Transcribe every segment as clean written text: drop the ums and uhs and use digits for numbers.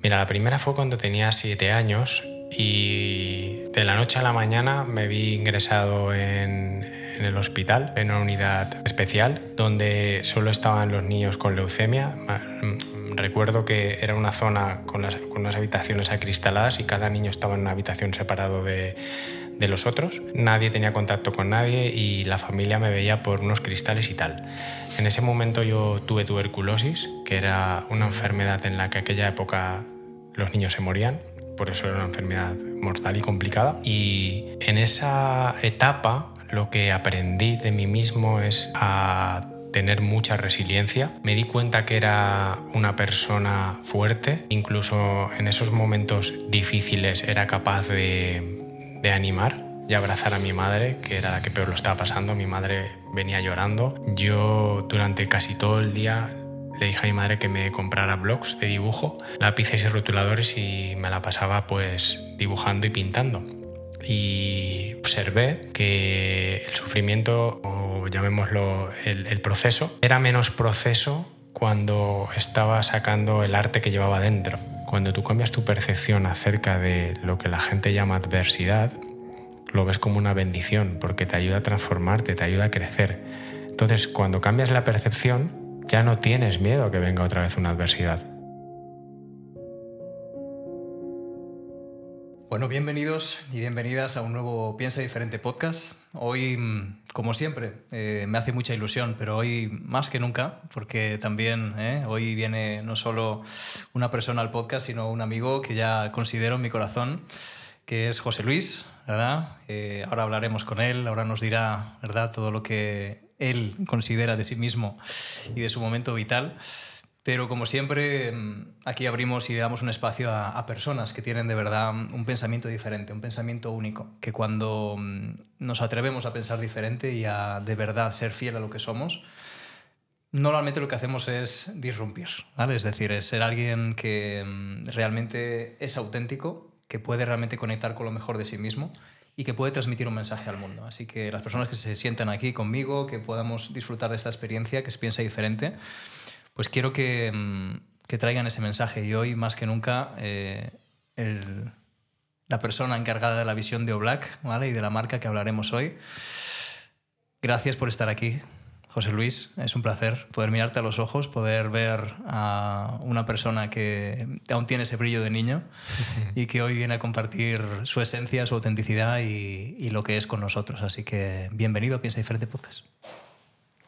Mira, la primera fue cuando tenía 7 años y de la noche a la mañana me vi ingresado en el hospital, en una unidad especial, donde solo estaban los niños con leucemia. Recuerdo que era una zona con unas habitaciones acristaladas y cada niño estaba en una habitación separado de los otros. Nadie tenía contacto con nadie y la familia me veía por unos cristales y tal. En ese momento yo tuve tuberculosis, que era una enfermedad en la que en aquella época los niños se morían, por eso era una enfermedad mortal y complicada. Y en esa etapa lo que aprendí de mí mismo es a tener mucha resiliencia. Me di cuenta que era una persona fuerte, incluso en esos momentos difíciles era capaz de animar y abrazar a mi madre, que era la que peor lo estaba pasando. Mi madre venía llorando. Yo durante casi todo el día le dije a mi madre que me comprara blocs de dibujo, lápices y rotuladores, y me la pasaba pues dibujando y pintando. Y observé que el sufrimiento, o llamémoslo el proceso, era menos proceso cuando estaba sacando el arte que llevaba dentro. Cuando tú cambias tu percepción acerca de lo que la gente llama adversidad, lo ves como una bendición, porque te ayuda a transformarte, te ayuda a crecer. Entonces, cuando cambias la percepción, ya no tienes miedo a que venga otra vez una adversidad. Bueno, bienvenidos y bienvenidas a un nuevo Piensa Diferente podcast. Hoy, como siempre, me hace mucha ilusión, pero hoy más que nunca, porque también hoy viene no solo una persona al podcast, sino un amigo que ya considero en mi corazón, que es José Luis, ¿verdad? Ahora hablaremos con él, ahora nos dirá, ¿verdad?, todo lo que él considera de sí mismo y de su momento vital. Pero como siempre, aquí abrimos y damos un espacio a personas que tienen de verdad un pensamiento diferente, un pensamiento único, que cuando nos atrevemos a pensar diferente y a de verdad ser fiel a lo que somos, normalmente lo que hacemos es disrumpir, ¿vale? Es decir, es ser alguien que realmente es auténtico, que puede realmente conectar con lo mejor de sí mismo y que puede transmitir un mensaje al mundo. Así que las personas que se sientan aquí conmigo, que podamos disfrutar de esta experiencia, que se piensa diferente, pues quiero que traigan ese mensaje. Y hoy, más que nunca, la persona encargada de la visión de Oblack, ¿vale?, y de la marca que hablaremos hoy. Gracias por estar aquí, José Luis. Es un placer poder mirarte a los ojos, poder ver a una persona que aún tiene ese brillo de niño y que hoy viene a compartir su esencia, su autenticidad y lo que es con nosotros. Así que bienvenido a Piensa Diferente Podcast.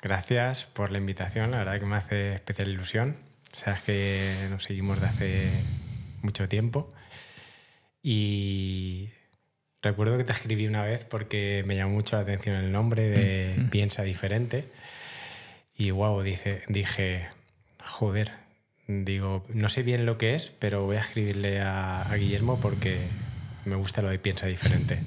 Gracias por la invitación, la verdad que me hace especial ilusión. Sabes que nos seguimos de hace mucho tiempo y recuerdo que te escribí una vez porque me llamó mucho la atención el nombre de Piensa Diferente y wow, dije, joder, digo, no sé bien lo que es, pero voy a escribirle a Guillermo porque me gusta lo de Piensa Diferente.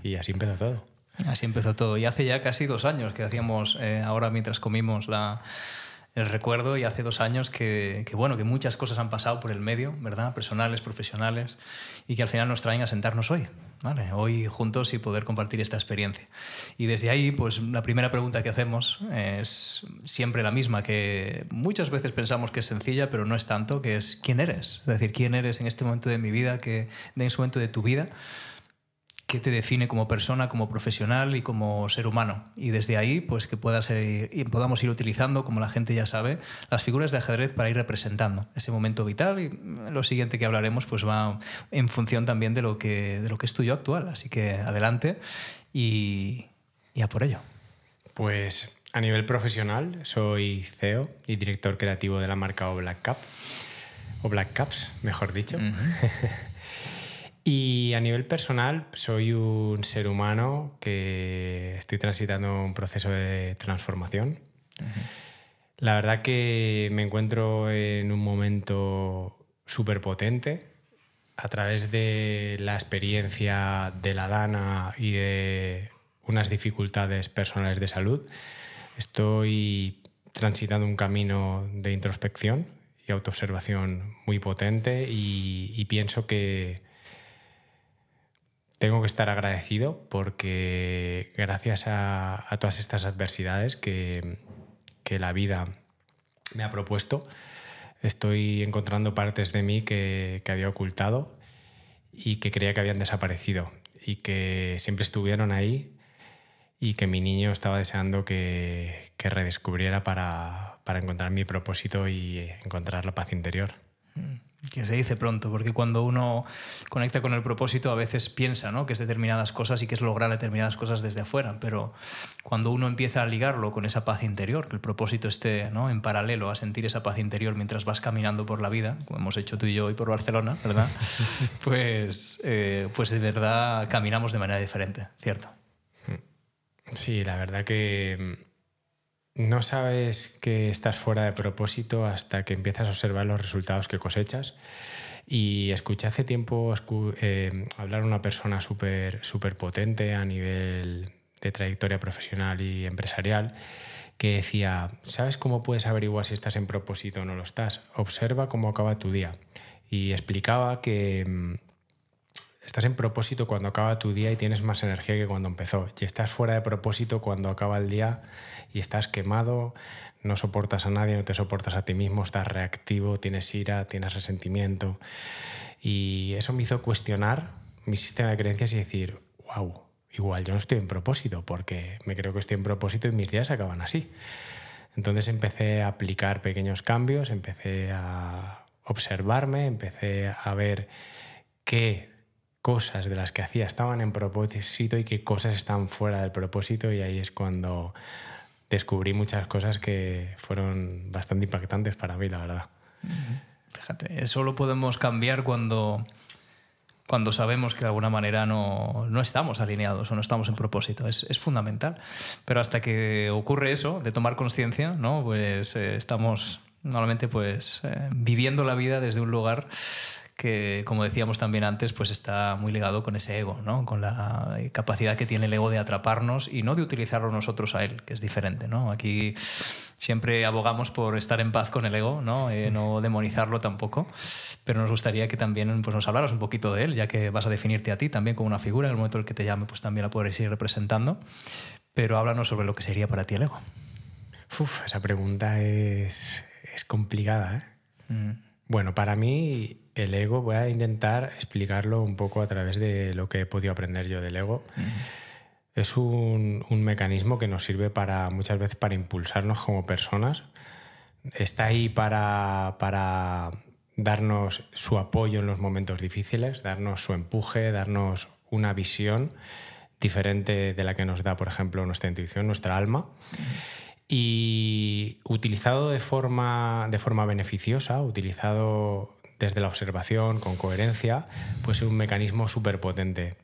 Y así empezó todo. Así empezó todo. Y hace ya casi 2 años que hacíamos, ahora mientras comimos el recuerdo, y hace 2 años que muchas cosas han pasado por el medio, ¿verdad?, personales, profesionales, y que al final nos traen a sentarnos hoy, ¿vale?, hoy juntos y poder compartir esta experiencia. Y desde ahí, pues la primera pregunta que hacemos es siempre la misma, que muchas veces pensamos que es sencilla, pero no es tanto, que es ¿quién eres? Es decir, ¿quién eres en este momento de mi vida, en este momento de tu vida? ¿Qué te define como persona, como profesional y como ser humano? Y desde ahí, pues que podamos ir utilizando, como la gente ya sabe, las figuras de ajedrez para ir representando ese momento vital, y lo siguiente que hablaremos pues va en función también de lo que es tuyo actual. Así que adelante y a por ello. Pues a nivel profesional soy CEO y director creativo de la marca Oblack Cap, Oblack Caps, mejor dicho. Y a nivel personal soy un ser humano que estoy transitando un proceso de transformación. La verdad que me encuentro en un momento súper potente. A través de la experiencia de la Dana y de unas dificultades personales de salud, estoy transitando un camino de introspección y autoobservación muy potente y pienso que tengo que estar agradecido porque gracias a todas estas adversidades que la vida me ha propuesto, estoy encontrando partes de mí que había ocultado y que creía que habían desaparecido y que siempre estuvieron ahí y que mi niño estaba deseando que redescubriera para encontrar mi propósito y encontrar la paz interior. Que se dice pronto, porque cuando uno conecta con el propósito a veces piensa, ¿no?, que es determinadas cosas y que es lograr determinadas cosas desde afuera, pero cuando uno empieza a ligarlo con esa paz interior, que el propósito esté, ¿no?, en paralelo a sentir esa paz interior mientras vas caminando por la vida, como hemos hecho tú y yo hoy por Barcelona, ¿verdad? pues de verdad caminamos de manera diferente, ¿cierto? Sí, la verdad que no sabes que estás fuera de propósito hasta que empiezas a observar los resultados que cosechas. Y escuché hace tiempo hablar a una persona súper potente a nivel de trayectoria profesional y empresarial, que decía, ¿sabes cómo puedes averiguar si estás en propósito o no lo estás? Observa cómo acaba tu día. Y explicaba que estás en propósito cuando acaba tu día y tienes más energía que cuando empezó. Y estás fuera de propósito cuando acaba el día y estás quemado, no soportas a nadie, no te soportas a ti mismo, estás reactivo, tienes ira, tienes resentimiento. Y eso me hizo cuestionar mi sistema de creencias y decir, wow, igual yo no estoy en propósito, porque me creo que estoy en propósito y mis días acaban así. Entonces empecé a aplicar pequeños cambios, empecé a observarme, empecé a ver qué cosas de las que hacía estaban en propósito y qué cosas estaban fuera del propósito, y ahí es cuando descubrí muchas cosas que fueron bastante impactantes para mí, la verdad. Fíjate, eso lo podemos cambiar cuando sabemos que de alguna manera no estamos alineados o no estamos en propósito. Es fundamental. Pero hasta que ocurre eso, de tomar conciencia, ¿no?, pues estamos normalmente viviendo la vida desde un lugar que, como decíamos también antes, pues está muy ligado con ese ego, ¿no?, con la capacidad que tiene el ego de atraparnos y no de utilizarlo nosotros a él, que es diferente, ¿no? Aquí siempre abogamos por estar en paz con el ego, ¿no? No demonizarlo tampoco, pero nos gustaría que también pues, nos hablaras un poquito de él, ya que vas a definirte a ti también como una figura. En el momento en el que te llame, pues también la podréis ir representando, pero háblanos sobre lo que sería para ti el ego. Esa pregunta es complicada, ¿eh? Bueno, para mí el ego, voy a intentar explicarlo un poco a través de lo que he podido aprender yo del ego. Es un mecanismo que nos sirve muchas veces para impulsarnos como personas. Está ahí para darnos su apoyo en los momentos difíciles, darnos su empuje, darnos una visión diferente de la que nos da, por ejemplo, nuestra intuición, nuestra alma. Y utilizado de forma beneficiosa, utilizado desde la observación, con coherencia, puede ser un mecanismo súper potente.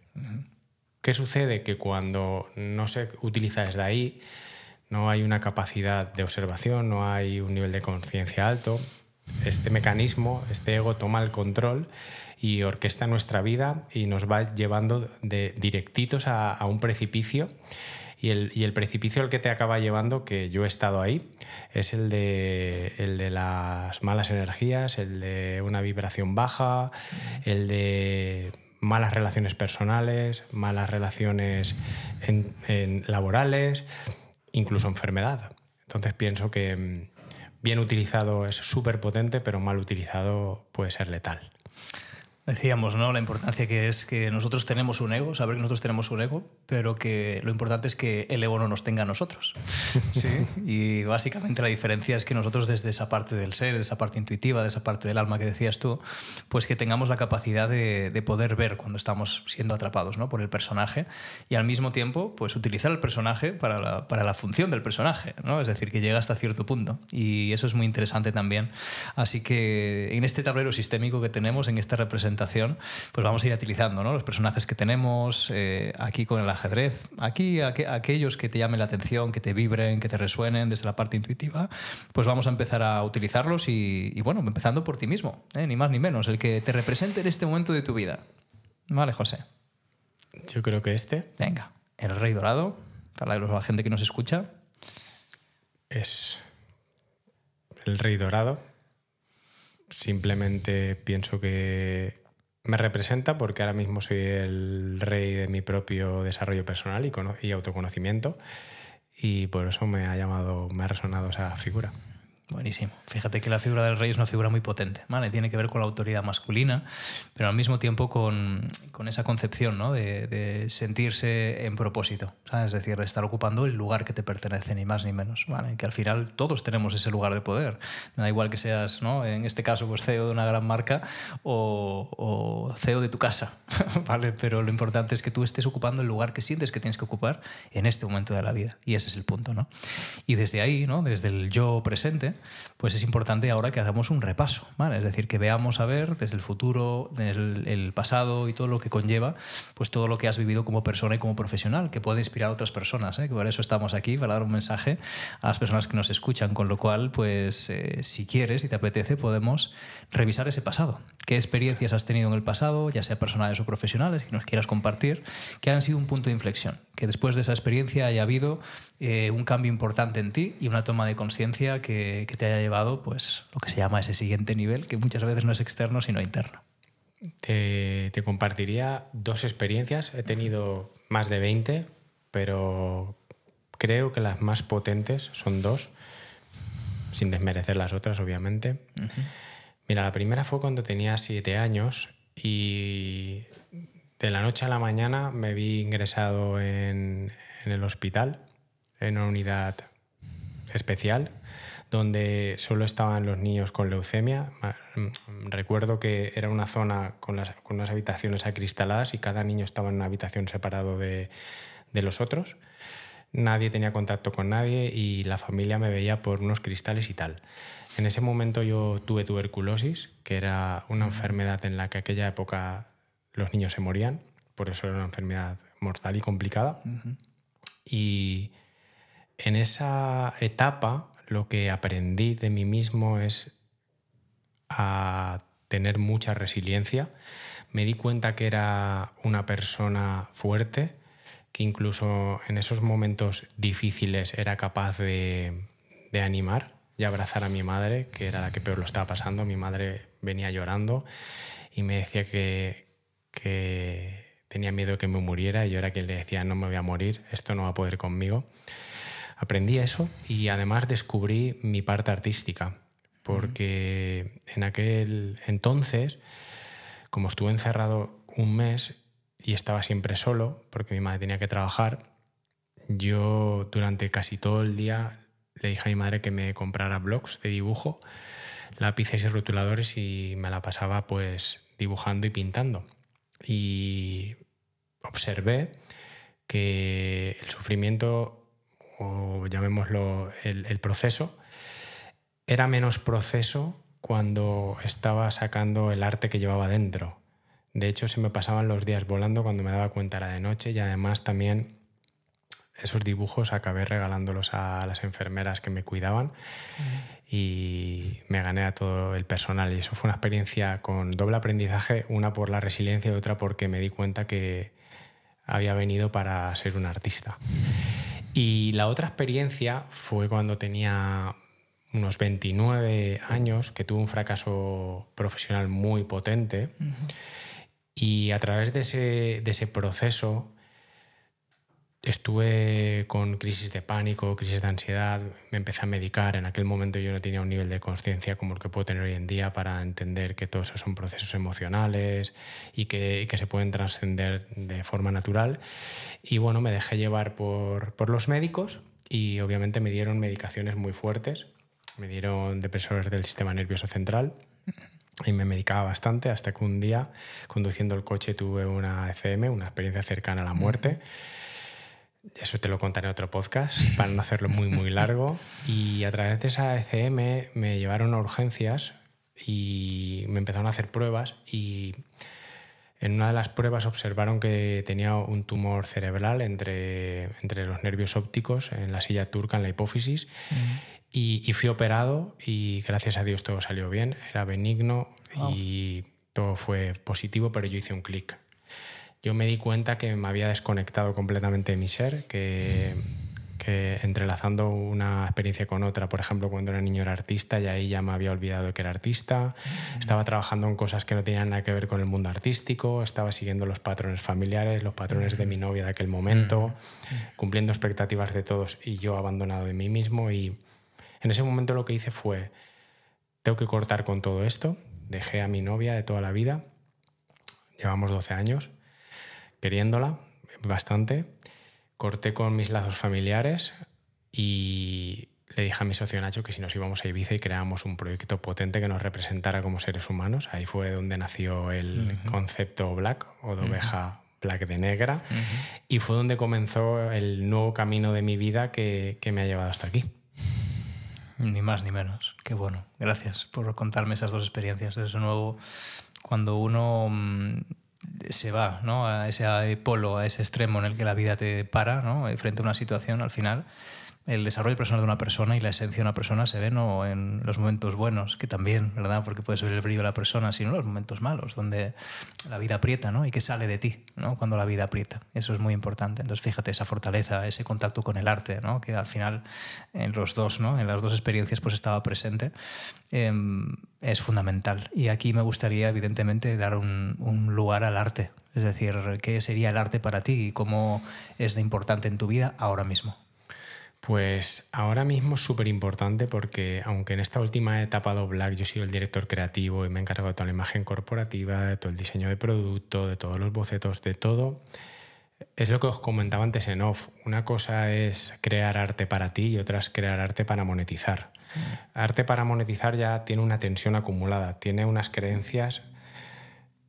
¿Qué sucede? Que cuando no se utiliza desde ahí, no hay una capacidad de observación, no hay un nivel de conciencia alto, este mecanismo, este ego toma el control y orquesta nuestra vida y nos va llevando directitos a un precipicio. Y el precipicio al que te acaba llevando, que yo he estado ahí, es el de las malas energías, el de una vibración baja, el de malas relaciones personales, malas relaciones laborales, incluso enfermedad. Entonces pienso que bien utilizado es súper potente, pero mal utilizado puede ser letal. Decíamos, ¿no?, la importancia que es que nosotros tenemos un ego, saber que nosotros tenemos un ego, pero que lo importante es que el ego no nos tenga a nosotros. ¿Sí? Y básicamente la diferencia es que nosotros desde esa parte del ser, de esa parte intuitiva, de esa parte del alma que decías tú, pues que tengamos la capacidad de poder ver cuando estamos siendo atrapados, ¿no?, por el personaje, y al mismo tiempo pues utilizar el personaje para la función del personaje, ¿no? Es decir, que llega hasta cierto punto. Y eso es muy interesante también. Así que en este tablero sistémico que tenemos, en esta representación, pues vamos a ir utilizando, ¿no?, los personajes que tenemos aquí con el ajedrez, aquí aquellos que te llamen la atención, que te vibren, que te resuenen desde la parte intuitiva, pues vamos a empezar a utilizarlos y bueno, empezando por ti mismo, ni más ni menos, el que te represente en este momento de tu vida. Vale, José. Yo creo que Venga, el rey dorado, para la gente que nos escucha. Es el rey dorado. Simplemente pienso que me representa porque ahora mismo soy el rey de mi propio desarrollo personal y autoconocimiento, y por eso me ha resonado esa figura. Buenísimo. Fíjate que la figura del rey es una figura muy potente, ¿vale? Tiene que ver con la autoridad masculina, pero al mismo tiempo con esa concepción, ¿no? de sentirse en propósito, ¿sabes? Es decir, de estar ocupando el lugar que te pertenece, ni más ni menos, ¿vale? Que al final todos tenemos ese lugar de poder. Me da igual que seas, ¿no? En este caso, pues CEO de una gran marca o CEO de tu casa, ¿vale? Pero lo importante es que tú estés ocupando el lugar que sientes que tienes que ocupar en este momento de la vida. Y ese es el punto, ¿no? Y desde ahí, ¿no? Desde el yo presente, pues es importante ahora que hagamos un repaso, ¿vale? Es decir, que veamos a ver desde el futuro, desde el pasado y todo lo que conlleva, pues todo lo que has vivido como persona y como profesional, que puede inspirar a otras personas, ¿eh? Que por eso estamos aquí, para dar un mensaje a las personas que nos escuchan, con lo cual, pues si quieres y te apetece, podemos revisar ese pasado. ¿Qué experiencias has tenido en el pasado, ya sea personales o profesionales, que nos quieras compartir, que han sido un punto de inflexión? Que después de esa experiencia haya habido un cambio importante en ti y una toma de conciencia que te haya llevado, pues, lo que se llama ese siguiente nivel, que muchas veces no es externo, sino interno. Te compartiría 2 experiencias. He tenido más de 20, pero creo que las más potentes son 2, sin desmerecer las otras, obviamente. Uh-huh. Mira, la primera fue cuando tenía 7 años y de la noche a la mañana me vi ingresado en el hospital, en una unidad especial, donde solo estaban los niños con leucemia. Recuerdo que era una zona con unas habitaciones acristaladas y cada niño estaba en una habitación separado de los otros. Nadie tenía contacto con nadie y la familia me veía por unos cristales y tal. En ese momento yo tuve tuberculosis, que era una enfermedad en la que en aquella época los niños se morían, por eso era una enfermedad mortal y complicada. Uh-huh. Y en esa etapa lo que aprendí de mí mismo es a tener mucha resiliencia. Me di cuenta que era una persona fuerte, que incluso en esos momentos difíciles era capaz de animar y abrazar a mi madre, que era la que peor lo estaba pasando. Mi madre venía llorando y me decía que tenía miedo de que me muriera y yo era quien le decía: no me voy a morir, esto no va a poder conmigo. Aprendí eso y además descubrí mi parte artística, porque en aquel entonces, como estuve encerrado un mes y estaba siempre solo, porque mi madre tenía que trabajar, yo durante casi todo el día le dije a mi madre que me comprara blocs de dibujo, lápices y rotuladores, y me la pasaba pues dibujando y pintando. Y observé que el sufrimiento, o llamémoslo el proceso, era menos proceso cuando estaba sacando el arte que llevaba dentro. De hecho, se me pasaban los días volando. Cuando me daba cuenta era de noche, y además también esos dibujos acabé regalándolos a las enfermeras que me cuidaban. Y me gané a todo el personal, y eso fue una experiencia con doble aprendizaje, una por la resiliencia y otra porque me di cuenta que había venido para ser un artista. Y la otra experiencia fue cuando tenía unos 29 años, que tuve un fracaso profesional muy potente. Uh-huh. Y a través de ese proceso estuve con crisis de pánico, crisis de ansiedad, me empecé a medicar. En aquel momento yo no tenía un nivel de conciencia como el que puedo tener hoy en día para entender que todos esos son procesos emocionales y que se pueden trascender de forma natural. Y bueno, me dejé llevar por los médicos y obviamente me dieron medicaciones muy fuertes. Me dieron depresores del sistema nervioso central y me medicaba bastante, hasta que un día, conduciendo el coche, tuve una ECM, una experiencia cercana a la muerte. Eso te lo contaré en otro podcast para no hacerlo muy, muy largo. Y a través de esa ECM me llevaron a urgencias y me empezaron a hacer pruebas, y en una de las pruebas observaron que tenía un tumor cerebral entre los nervios ópticos, en la silla turca, en la hipófisis. Y fui operado y gracias a Dios todo salió bien, era benigno. Wow. Y todo fue positivo, pero yo hice un clic. Yo me di cuenta que me había desconectado completamente de mi ser, que entrelazando una experiencia con otra, por ejemplo, cuando era niño era artista y ahí ya me había olvidado de que era artista. Estaba trabajando en cosas que no tenían nada que ver con el mundo artístico, estaba siguiendo los patrones familiares, los patrones de mi novia de aquel momento, cumpliendo expectativas de todos y yo abandonado de mí mismo. Y En ese momento lo que hice fue, tengo que cortar con todo esto. Dejé a mi novia de toda la vida, llevamos 12 años, queriéndola bastante. Corté con mis lazos familiares y le dije a mi socio Nacho que si nos íbamos a Ibiza y creábamos un proyecto potente que nos representara como seres humanos. Ahí fue donde nació el concepto Black, o de oveja black de negra, y fue donde comenzó el nuevo camino de mi vida que me ha llevado hasta aquí. Ni más ni menos. Qué bueno. Gracias por contarme esas dos experiencias. Desde nuevo, cuando uno se va, ¿no?, a ese polo, a ese extremo en el que la vida te para, ¿no?, frente a una situación, al final el desarrollo personal de una persona y la esencia de una persona se ve no en los momentos buenos, que también, ¿verdad?, porque puedes ver el brillo de la persona, sino en los momentos malos, donde la vida aprieta, ¿no?, y que sale de ti, ¿no?, cuando la vida aprieta. Eso es muy importante. Entonces, fíjate, esa fortaleza, ese contacto con el arte, ¿no?, que al final en los dos, ¿no?, en las dos experiencias pues estaba presente, es fundamental. Y aquí me gustaría, evidentemente, dar un lugar al arte. Es decir, ¿qué sería el arte para ti y cómo es de importante en tu vida ahora mismo? Pues ahora mismo es súper importante porque aunque en esta última etapa de Black yo he sido el director creativo y me he encargado de toda la imagen corporativa, de todo el diseño de producto, de todos los bocetos, de todo, es lo que os comentaba antes en off. Una cosa es crear arte para ti y otra es crear arte para monetizar. Arte para monetizar ya tiene una tensión acumulada, tiene unas creencias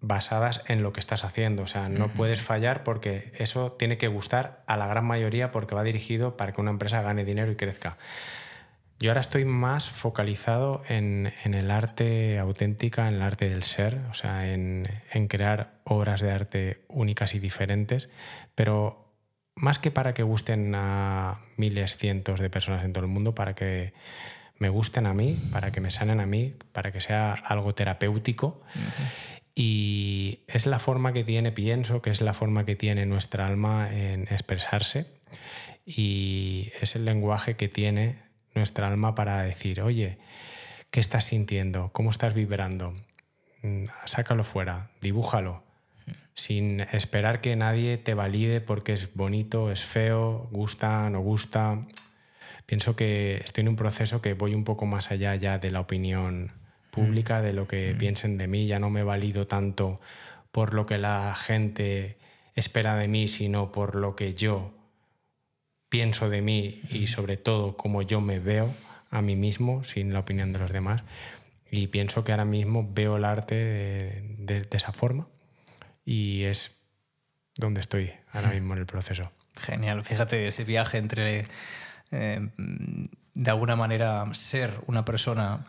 basadas en lo que estás haciendo. O sea, no puedes fallar porque eso tiene que gustar a la gran mayoría porque va dirigido para que una empresa gane dinero y crezca. Yo ahora estoy más focalizado en el arte auténtica, en el arte del ser, o sea, en crear obras de arte únicas y diferentes, pero más que para que gusten a miles, cientos de personas en todo el mundo, para que me gusten a mí, para que me sanen a mí, para que sea algo terapéutico. Y es la forma que tiene, pienso que es la forma que tiene nuestra alma en expresarse, y es el lenguaje que tiene nuestra alma para decir, oye, ¿qué estás sintiendo? ¿Cómo estás vibrando? Sácalo fuera, dibújalo, sin esperar que nadie te valide porque es bonito, es feo, gusta, no gusta. Pienso que estoy en un proceso que voy un poco más allá ya de la opinión pública, de lo que piensen de mí. Ya no me valido tanto por lo que la gente espera de mí, sino por lo que yo pienso de mí y sobre todo cómo yo me veo a mí mismo sin la opinión de los demás. Y pienso que ahora mismo veo el arte de esa forma y es donde estoy ahora mismo en el proceso. Genial. Fíjate, ese viaje entre de alguna manera ser una persona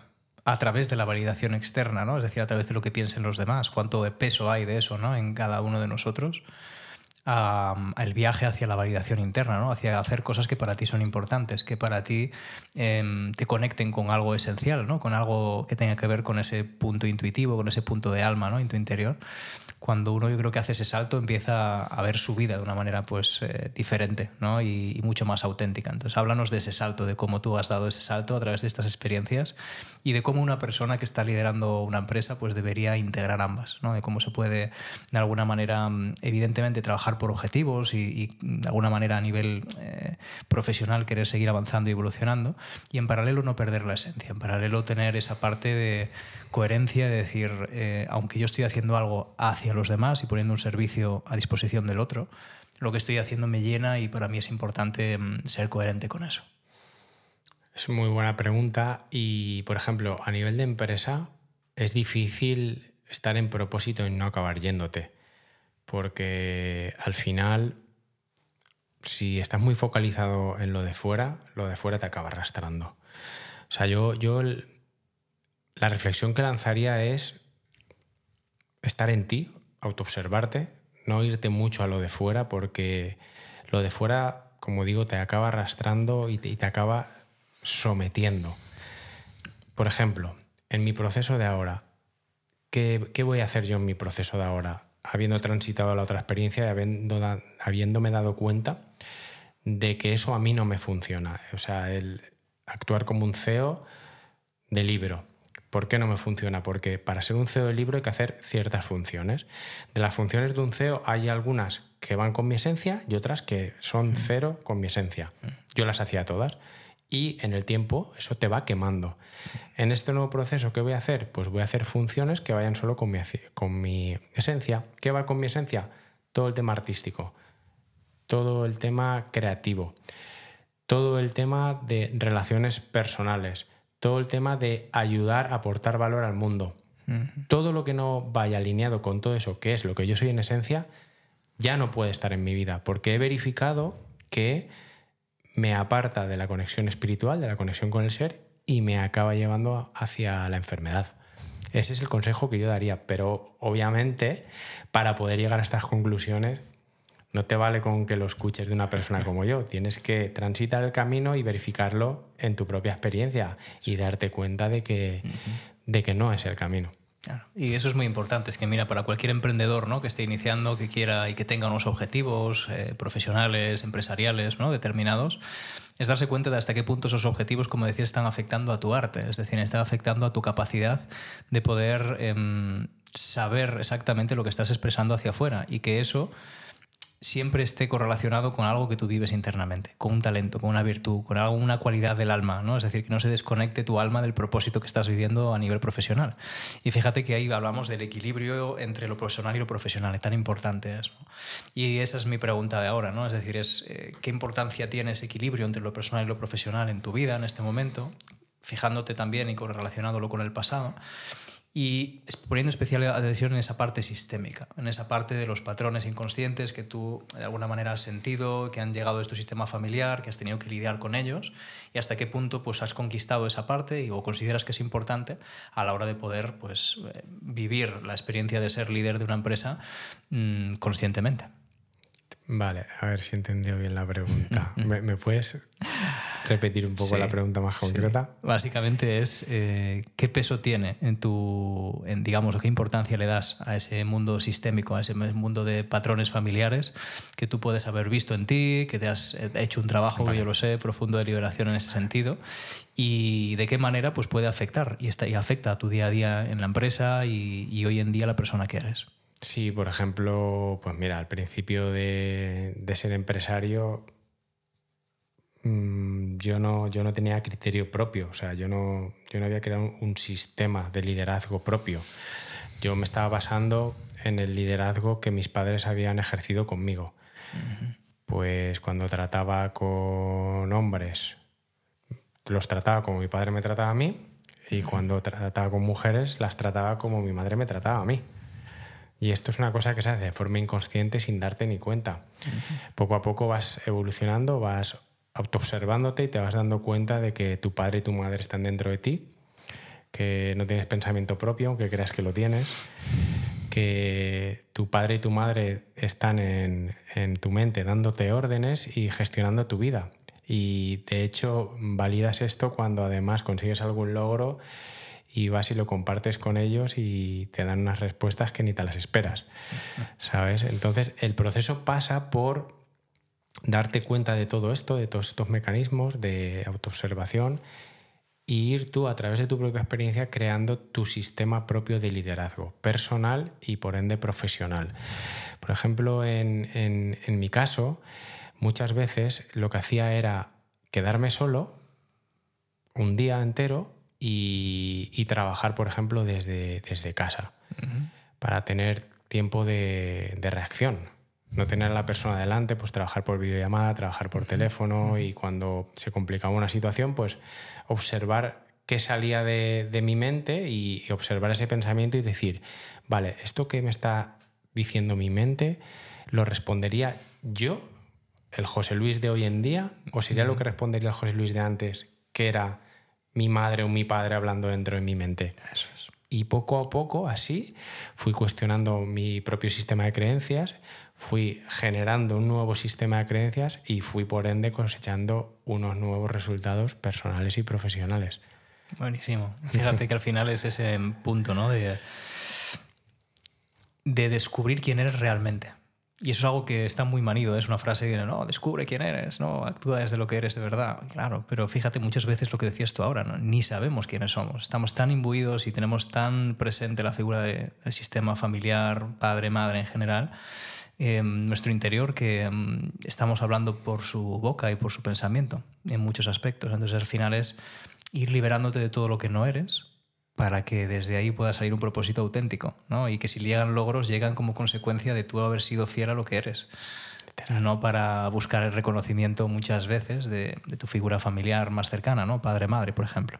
a través de la validación externa, ¿no? Es decir, a través de lo que piensen los demás, cuánto peso hay de eso, ¿no?, en cada uno de nosotros, el viaje hacia la validación interna, ¿no?, hacia hacer cosas que para ti son importantes, que para ti te conecten con algo esencial, ¿no?, con algo que tenga que ver con ese punto intuitivo, con ese punto de alma, ¿no?, en tu interior. Cuando uno, yo creo que hace ese salto, empieza a ver su vida de una manera pues diferente, ¿no?, y mucho más auténtica. Entonces, háblanos de ese salto, de cómo tú has dado ese salto a través de estas experiencias y de cómo una persona que está liderando una empresa pues debería integrar ambas, ¿no?, de cómo se puede de alguna manera, evidentemente, trabajar por objetivos y de alguna manera a nivel profesional querer seguir avanzando y evolucionando, y en paralelo no perder la esencia, en paralelo tener esa parte de coherencia, de decir, aunque yo estoy haciendo algo hacia los demás y poniendo un servicio a disposición del otro, lo que estoy haciendo me llena y para mí es importante ser coherente con eso. Es muy buena pregunta y, por ejemplo, a nivel de empresa es difícil estar en propósito y no acabar yéndote, porque al final, si estás muy focalizado en lo de fuera te acaba arrastrando. O sea, la reflexión que lanzaría es estar en ti, autoobservarte, no irte mucho a lo de fuera, porque lo de fuera, como digo, te acaba arrastrando y te acaba sometiendo. Por ejemplo, en mi proceso de ahora, ¿qué voy a hacer yo en mi proceso de ahora? Habiendo transitado la otra experiencia y habiéndome dado cuenta de que eso a mí no me funciona. O sea, el actuar como un CEO de libro. ¿Por qué no me funciona? Porque para ser un CEO de libro hay que hacer ciertas funciones. De las funciones de un CEO hay algunas que van con mi esencia y otras que son cero con mi esencia. Yo las hacía todas y en el tiempo eso te va quemando. En este nuevo proceso, ¿qué voy a hacer? Pues voy a hacer funciones que vayan solo con mi esencia. ¿Qué va con mi esencia? Todo el tema artístico, todo el tema creativo, todo el tema de relaciones personales, todo el tema de ayudar a aportar valor al mundo. Todo lo que no vaya alineado con todo eso, que es lo que yo soy en esencia, ya no puede estar en mi vida, porque he verificado que me aparta de la conexión espiritual, de la conexión con el ser, y me acaba llevando hacia la enfermedad. Ese es el consejo que yo daría, pero obviamente para poder llegar a estas conclusiones no te vale con que lo escuches de una persona como yo, tienes que transitar el camino y verificarlo en tu propia experiencia y darte cuenta de que no es el camino. Claro. Y eso es muy importante, es que mira, para cualquier emprendedor, ¿no?, que esté iniciando, que quiera y que tenga unos objetivos profesionales, empresariales, ¿no?, determinados, es darse cuenta de hasta qué punto esos objetivos, como decías, están afectando a tu arte, es decir, están afectando a tu capacidad de poder saber exactamente lo que estás expresando hacia afuera, y que eso siempre esté correlacionado con algo que tú vives internamente, con un talento, con una virtud, con alguna cualidad del alma, ¿no? Es decir, que no se desconecte tu alma del propósito que estás viviendo a nivel profesional. Y fíjate que ahí hablamos del equilibrio entre lo personal y lo profesional, es tan importante eso. Y esa es mi pregunta de ahora, ¿no? Es decir, ¿qué importancia tiene ese equilibrio entre lo personal y lo profesional en tu vida en este momento? Fijándote también y correlacionándolo con el pasado. Y poniendo especial atención en esa parte sistémica, en esa parte de los patrones inconscientes que tú de alguna manera has sentido, que han llegado de tu sistema familiar, que has tenido que lidiar con ellos, y hasta qué punto pues, has conquistado esa parte o consideras que es importante a la hora de poder pues, vivir la experiencia de ser líder de una empresa conscientemente. Vale, a ver si he entendido bien la pregunta. ¿Me puedes repetir un poco la pregunta más concreta? Sí. Básicamente es qué peso tiene digamos, qué importancia le das a ese mundo sistémico, a ese mundo de patrones familiares que tú puedes haber visto en ti, que te has hecho un trabajo, yo lo sé, profundo de liberación en ese sentido, y de qué manera pues, puede afectar y afecta a tu día a día en la empresa y hoy en día la persona que eres. Sí, por ejemplo, pues mira, al principio de ser empresario yo no tenía criterio propio, o sea, yo no había creado un sistema de liderazgo propio. Yo me estaba basando en el liderazgo que mis padres habían ejercido conmigo. Pues cuando trataba con hombres, los trataba como mi padre me trataba a mí, y cuando trataba con mujeres, las trataba como mi madre me trataba a mí. Y esto es una cosa que se hace de forma inconsciente sin darte ni cuenta. Poco a poco vas evolucionando, vas autoobservándote y te vas dando cuenta de que tu padre y tu madre están dentro de ti, que no tienes pensamiento propio, aunque creas que lo tienes, que tu padre y tu madre están en tu mente dándote órdenes y gestionando tu vida. Y de hecho validas esto cuando además consigues algún logro y vas y lo compartes con ellos y te dan unas respuestas que ni te las esperas, ¿sabes? Entonces el proceso pasa por darte cuenta de todo esto, de todos estos mecanismos de autoobservación, y ir tú a través de tu propia experiencia creando tu sistema propio de liderazgo personal y por ende profesional. Por ejemplo, en mi caso, muchas veces lo que hacía era quedarme solo un día entero y trabajar, por ejemplo, desde casa, para tener tiempo de reacción. No tener a la persona delante, pues trabajar por videollamada, trabajar por teléfono, y cuando se complicaba una situación, pues observar qué salía de mi mente y observar ese pensamiento y decir, vale, esto que me está diciendo mi mente, ¿lo respondería yo, el José Luis de hoy en día, o sería lo que respondería el José Luis de antes, que era mi madre o mi padre hablando dentro de mi mente? Eso es. Y poco a poco, así, fui cuestionando mi propio sistema de creencias, fui generando un nuevo sistema de creencias y fui, por ende, cosechando unos nuevos resultados personales y profesionales. Buenísimo. Fíjate que al final es ese punto, ¿no?, de descubrir quién eres realmente. Y eso es algo que está muy manido, es una frase que no, descubre quién eres, no, actúa desde lo que eres de verdad. Claro, pero fíjate muchas veces lo que decías tú ahora, ¿no? Ni sabemos quiénes somos. Estamos tan imbuidos y tenemos tan presente la figura del sistema familiar, padre, madre en general, nuestro interior que estamos hablando por su boca y por su pensamiento en muchos aspectos. Entonces al final es ir liberándote de todo lo que no eres para que desde ahí pueda salir un propósito auténtico, ¿no? Y que si llegan logros, llegan como consecuencia de tú haber sido fiel a lo que eres. No para buscar el reconocimiento muchas veces de tu figura familiar más cercana, ¿no? Padre, madre, por ejemplo.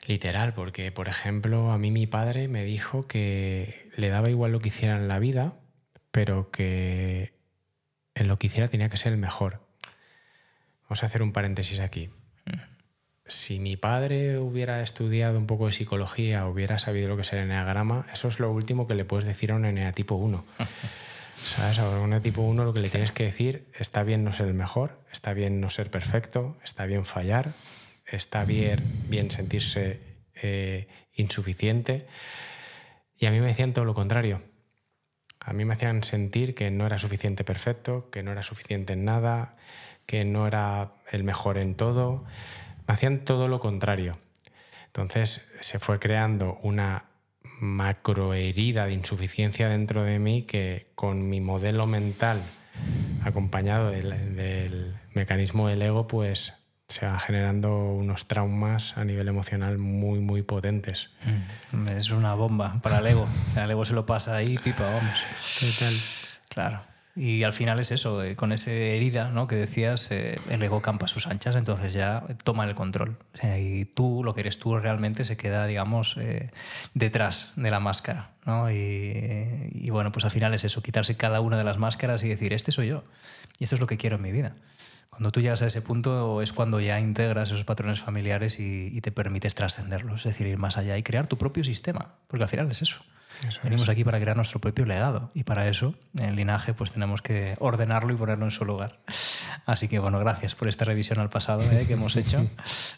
Literal, porque, por ejemplo, a mí mi padre me dijo que le daba igual lo que hiciera en la vida, pero que en lo que hiciera tenía que ser el mejor. Vamos a hacer un paréntesis aquí. Si mi padre hubiera estudiado un poco de psicología, hubiera sabido lo que es el eneagrama, eso es lo último que le puedes decir a un eneatipo 1. ¿Sabes? A un eneatipo 1 lo que le tienes que decir, está bien no ser el mejor, está bien no ser perfecto, está bien fallar, está bien sentirse insuficiente. Y a mí me decían todo lo contrario. A mí me hacían sentir que no era suficiente perfecto, que no era suficiente en nada, que no era el mejor en todo. Me hacían todo lo contrario. Entonces se fue creando una macroherida de insuficiencia dentro de mí que con mi modelo mental acompañado del mecanismo del ego, pues se van generando unos traumas a nivel emocional muy, muy potentes. Es una bomba para el ego. El ego se lo pasa ahí, pipa, vamos. Total. Claro. Y al final es eso, con esa herida, ¿no?, que decías, el ego campa a sus anchas, entonces ya toma el control. O sea, y tú, lo que eres tú realmente se queda, digamos, detrás de la máscara, ¿no? Y bueno, pues al final es eso, quitarse cada una de las máscaras y decir, este soy yo y esto es lo que quiero en mi vida. Cuando tú llegas a ese punto es cuando ya integras esos patrones familiares y te permites trascenderlos, es decir, ir más allá y crear tu propio sistema, porque al final es eso. Venimos aquí para crear nuestro propio legado y para eso, en el linaje, pues tenemos que ordenarlo y ponerlo en su lugar. Así que, bueno, gracias por esta revisión al pasado que hemos hecho,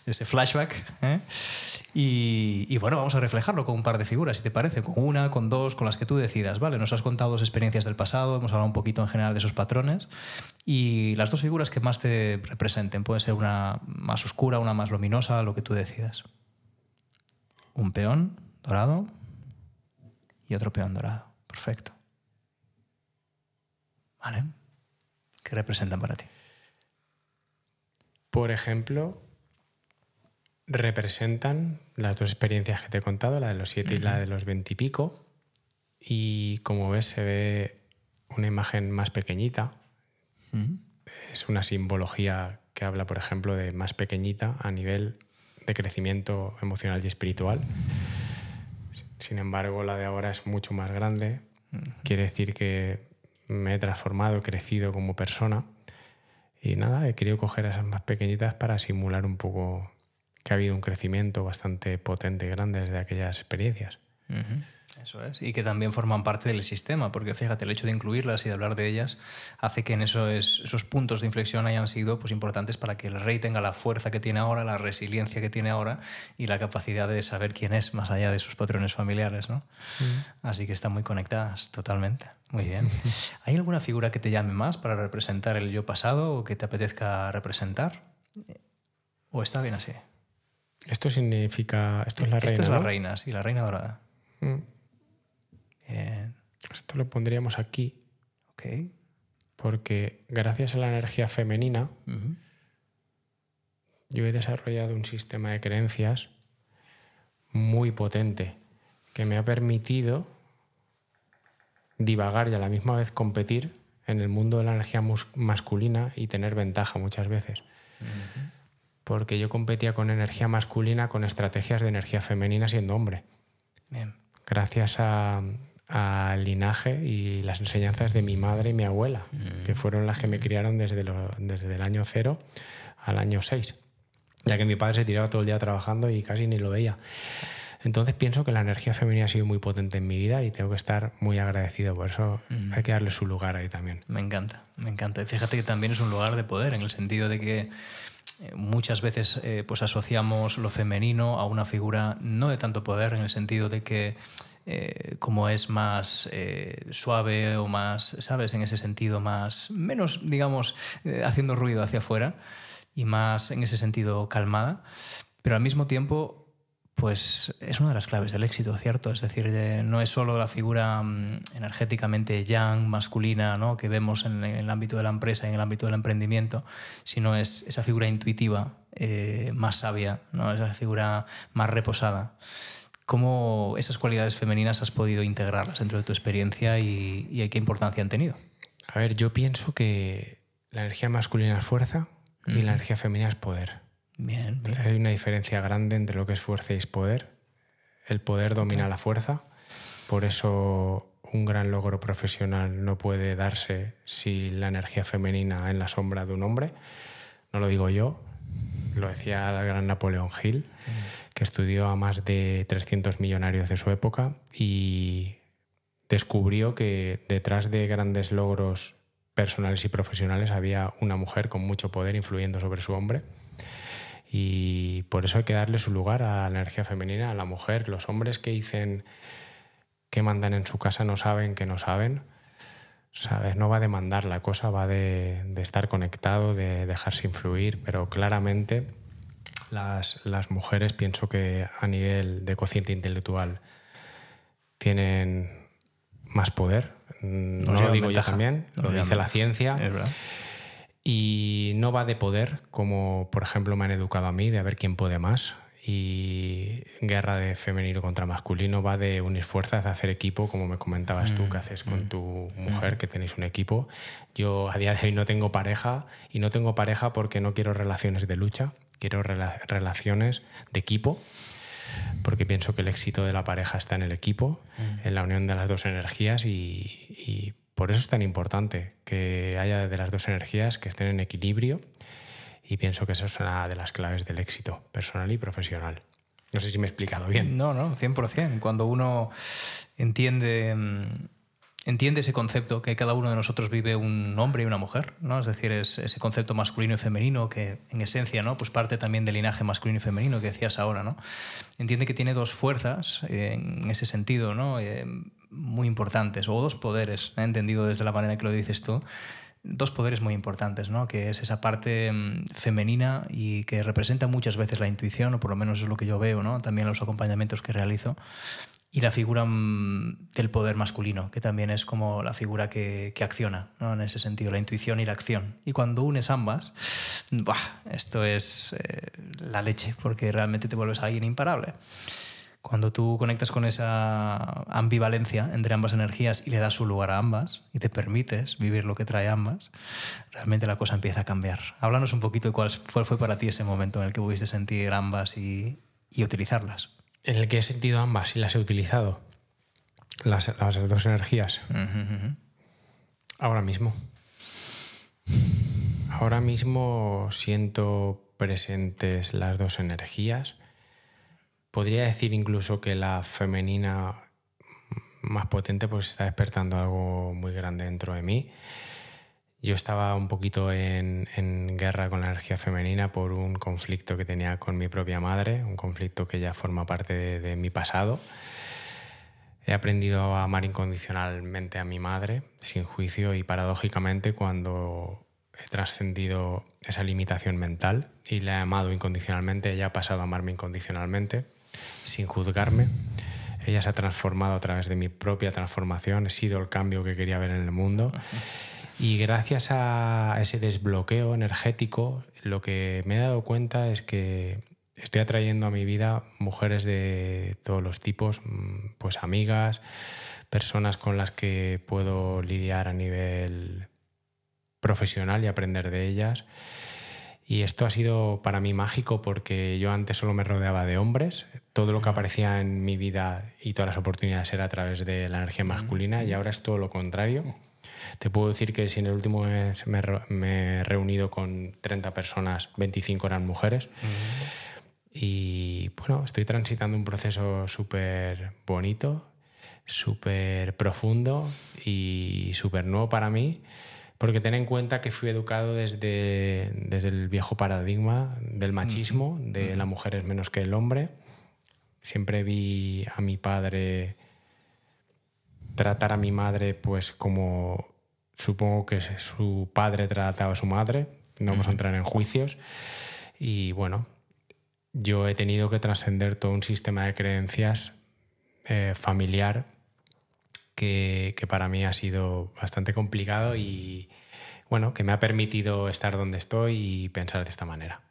ese flashback. Y bueno, vamos a reflejarlo con un par de figuras, si te parece, con una, con dos, con las que tú decidas, ¿vale? Nos has contado dos experiencias del pasado, hemos hablado un poquito en general de esos patrones y las dos figuras que más te representen. Puede ser una más oscura, una más luminosa, lo que tú decidas. Un peón dorado y otro peón dorado. Perfecto. ¿Vale? ¿Qué representan para ti? Por ejemplo, representan las dos experiencias que te he contado, la de los 7 y la de los 20 y pico. Y como ves, se ve una imagen más pequeñita. Es una simbología que habla, por ejemplo, de más pequeñita a nivel de crecimiento emocional y espiritual. Sin embargo, la de ahora es mucho más grande. Quiere decir que me he transformado, he crecido como persona. Y nada, he querido coger esas más pequeñitas para simular un poco que ha habido un crecimiento bastante potente y grande desde aquellas experiencias. Eso es, y que también forman parte del sistema, porque fíjate, el hecho de incluirlas y de hablar de ellas hace que en esos puntos de inflexión hayan sido pues, importantes para que el rey tenga la fuerza que tiene ahora, la resiliencia que tiene ahora y la capacidad de saber quién es más allá de sus patrones familiares, ¿no? Así que están muy conectadas totalmente. Muy bien. ¿Hay alguna figura que te llame más para representar el yo pasado o que te apetezca representar? ¿O está bien así? Esto significa... Esto es la reina, Esta es la ¿no? reina, sí, la reina dorada. Bien. Esto lo pondríamos aquí. Ok. Porque gracias a la energía femenina yo he desarrollado un sistema de creencias muy potente que me ha permitido divagar y a la misma vez competir en el mundo de la energía masculina y tener ventaja muchas veces. Porque yo competía con energía masculina con estrategias de energía femenina siendo hombre. Bien. Gracias al linaje y las enseñanzas de mi madre y mi abuela, que fueron las que me criaron desde el año 0 al año 6, ya que mi padre se tiraba todo el día trabajando y casi ni lo veía. Entonces pienso que la energía femenina ha sido muy potente en mi vida y tengo que estar muy agradecido por eso. Hay que darle su lugar ahí también. Me encanta, me encanta. Fíjate que también es un lugar de poder en el sentido de que muchas veces pues asociamos lo femenino a una figura no de tanto poder, en el sentido de que como es más suave o más, ¿sabes? En ese sentido menos, digamos, haciendo ruido hacia afuera y más en ese sentido calmada, pero al mismo tiempo pues es una de las claves del éxito, ¿cierto? Es decir, no es solo la figura energéticamente yang, masculina, ¿no?, que vemos en el ámbito de la empresa y en el ámbito del emprendimiento, sino es esa figura intuitiva, más sabia, ¿no?, esa figura más reposada. ¿Cómo esas cualidades femeninas has podido integrarlas dentro de tu experiencia y qué importancia han tenido? A ver, yo pienso que la energía masculina es fuerza y la energía femenina es poder. Bien. Entonces hay una diferencia grande entre lo que es fuerza y es poder. El poder domina la fuerza, por eso un gran logro profesional no puede darse si la energía femenina en la sombra de un hombre. No lo digo yo, lo decía el gran Napoleón Hill, que estudió a más de 300 millonarios de su época y descubrió que detrás de grandes logros personales y profesionales había una mujer con mucho poder influyendo sobre su hombre. Y por eso hay que darle su lugar a la energía femenina, a la mujer. Los hombres que dicen que mandan en su casa no saben que no saben. ¿Sabes? No va de mandar la cosa, va de estar conectado, de dejarse influir, pero claramente las mujeres, pienso que a nivel de cociente intelectual tienen más poder. No lo digo yo también, lo dice la ciencia. Es verdad. Y no va de poder, como por ejemplo me han educado a mí, de a ver quién puede más. Y guerra de femenino contra masculino, va de unir fuerzas, de hacer equipo, como me comentabas tú, que haces con tu mujer, que tenéis un equipo. Yo a día de hoy no tengo pareja, y no tengo pareja porque no quiero relaciones de lucha, quiero relaciones de equipo, porque pienso que el éxito de la pareja está en el equipo, en la unión de las dos energías y por eso es tan importante que haya de las dos energías que estén en equilibrio, y pienso que esa es una de las claves del éxito personal y profesional. No sé si me he explicado bien. No, 100%. Cuando uno entiende ese concepto que cada uno de nosotros vive un hombre y una mujer, ¿no? Es decir, es ese concepto masculino y femenino que en esencia, ¿no?, pues parte también del linaje masculino y femenino que decías ahora, ¿no? Entiende que tiene dos fuerzas en ese sentido, ¿no?, muy importantes, o dos poderes, entendido desde la manera que lo dices tú. Dos poderes muy importantes, ¿no?, que es esa parte femenina y que representa muchas veces la intuición, o por lo menos es lo que yo veo, ¿no?, también en los acompañamientos que realizo, y la figura del poder masculino, que también es como la figura que acciona, ¿no?, en ese sentido, la intuición y la acción. Y cuando unes ambas, esto es la leche, porque realmente te vuelves alguien imparable. Cuando tú conectas con esa ambivalencia entre ambas energías y le das su lugar a ambas y te permites vivir lo que trae ambas, realmente la cosa empieza a cambiar. Háblanos un poquito de cuál fue para ti ese momento en el que pudiste sentir ambas y utilizarlas. En el que he sentido ambas y las he utilizado, las dos energías. Ahora mismo. Ahora mismo siento presentes las dos energías. Podría decir incluso que la femenina más potente pues está despertando algo muy grande dentro de mí. Yo estaba un poquito en guerra con la energía femenina por un conflicto que tenía con mi propia madre, un conflicto que ya forma parte de mi pasado. He aprendido a amar incondicionalmente a mi madre, sin juicio, y paradójicamente cuando he trascendido esa limitación mental y la he amado incondicionalmente, ella ha pasado a amarme incondicionalmente, sin juzgarme. Ella se ha transformado a través de mi propia transformación, he sido el cambio que quería ver en el mundo. Y gracias a ese desbloqueo energético, lo que me he dado cuenta es que estoy atrayendo a mi vida mujeres de todos los tipos, pues amigas, personas con las que puedo lidiar a nivel profesional y aprender de ellas. Y esto ha sido para mí mágico porque yo antes solo me rodeaba de hombres. Todo lo que aparecía en mi vida y todas las oportunidades era a través de la energía masculina, y ahora es todo lo contrario. Te puedo decir que si en el último mes me he reunido con 30 personas, 25 eran mujeres. Y bueno, estoy transitando un proceso súper bonito, súper profundo y súper nuevo para mí. Porque ten en cuenta que fui educado desde el viejo paradigma del machismo, de la mujer es menos que el hombre. Siempre vi a mi padre tratar a mi madre pues como supongo que su padre trataba a su madre. No vamos a entrar en juicios. Y bueno, yo he tenido que trascender todo un sistema de creencias familiar que para mí ha sido bastante complicado y bueno, que me ha permitido estar donde estoy y pensar de esta manera.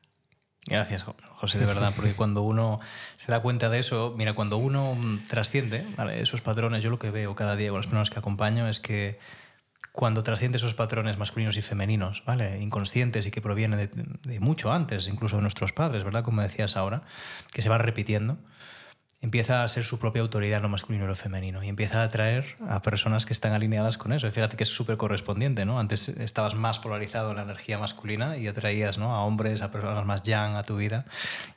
Gracias, José, de verdad, porque cuando uno se da cuenta de eso, mira, cuando uno trasciende, ¿vale?, esos patrones, yo lo que veo cada día con las personas que acompaño es que cuando trasciende esos patrones masculinos y femeninos, ¿vale?, inconscientes y que provienen de mucho antes, incluso de nuestros padres, ¿verdad?, como decías ahora, que se van repitiendo, empieza a ser su propia autoridad en lo masculino y lo femenino y empieza a atraer a personas que están alineadas con eso. Y fíjate que es súper correspondiente, ¿no? Antes estabas más polarizado en la energía masculina y atraías, ¿no?, a hombres, a personas más yang a tu vida,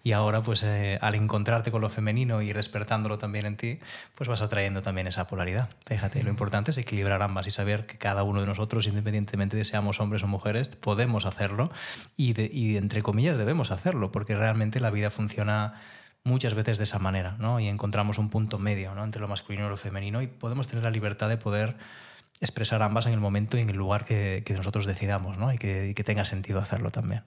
y ahora pues al encontrarte con lo femenino y despertándolo también en ti, pues vas atrayendo también esa polaridad. Fíjate, lo importante es equilibrar ambas y saber que cada uno de nosotros, independientemente de seamos hombres o mujeres, podemos hacerlo y entre comillas debemos hacerlo, porque realmente la vida funciona muchas veces de esa manera, ¿no? Y encontramos un punto medio, ¿no?, entre lo masculino y lo femenino, y podemos tener la libertad de poder expresar ambas en el momento y en el lugar que nosotros decidamos, ¿no?, y que tenga sentido hacerlo también.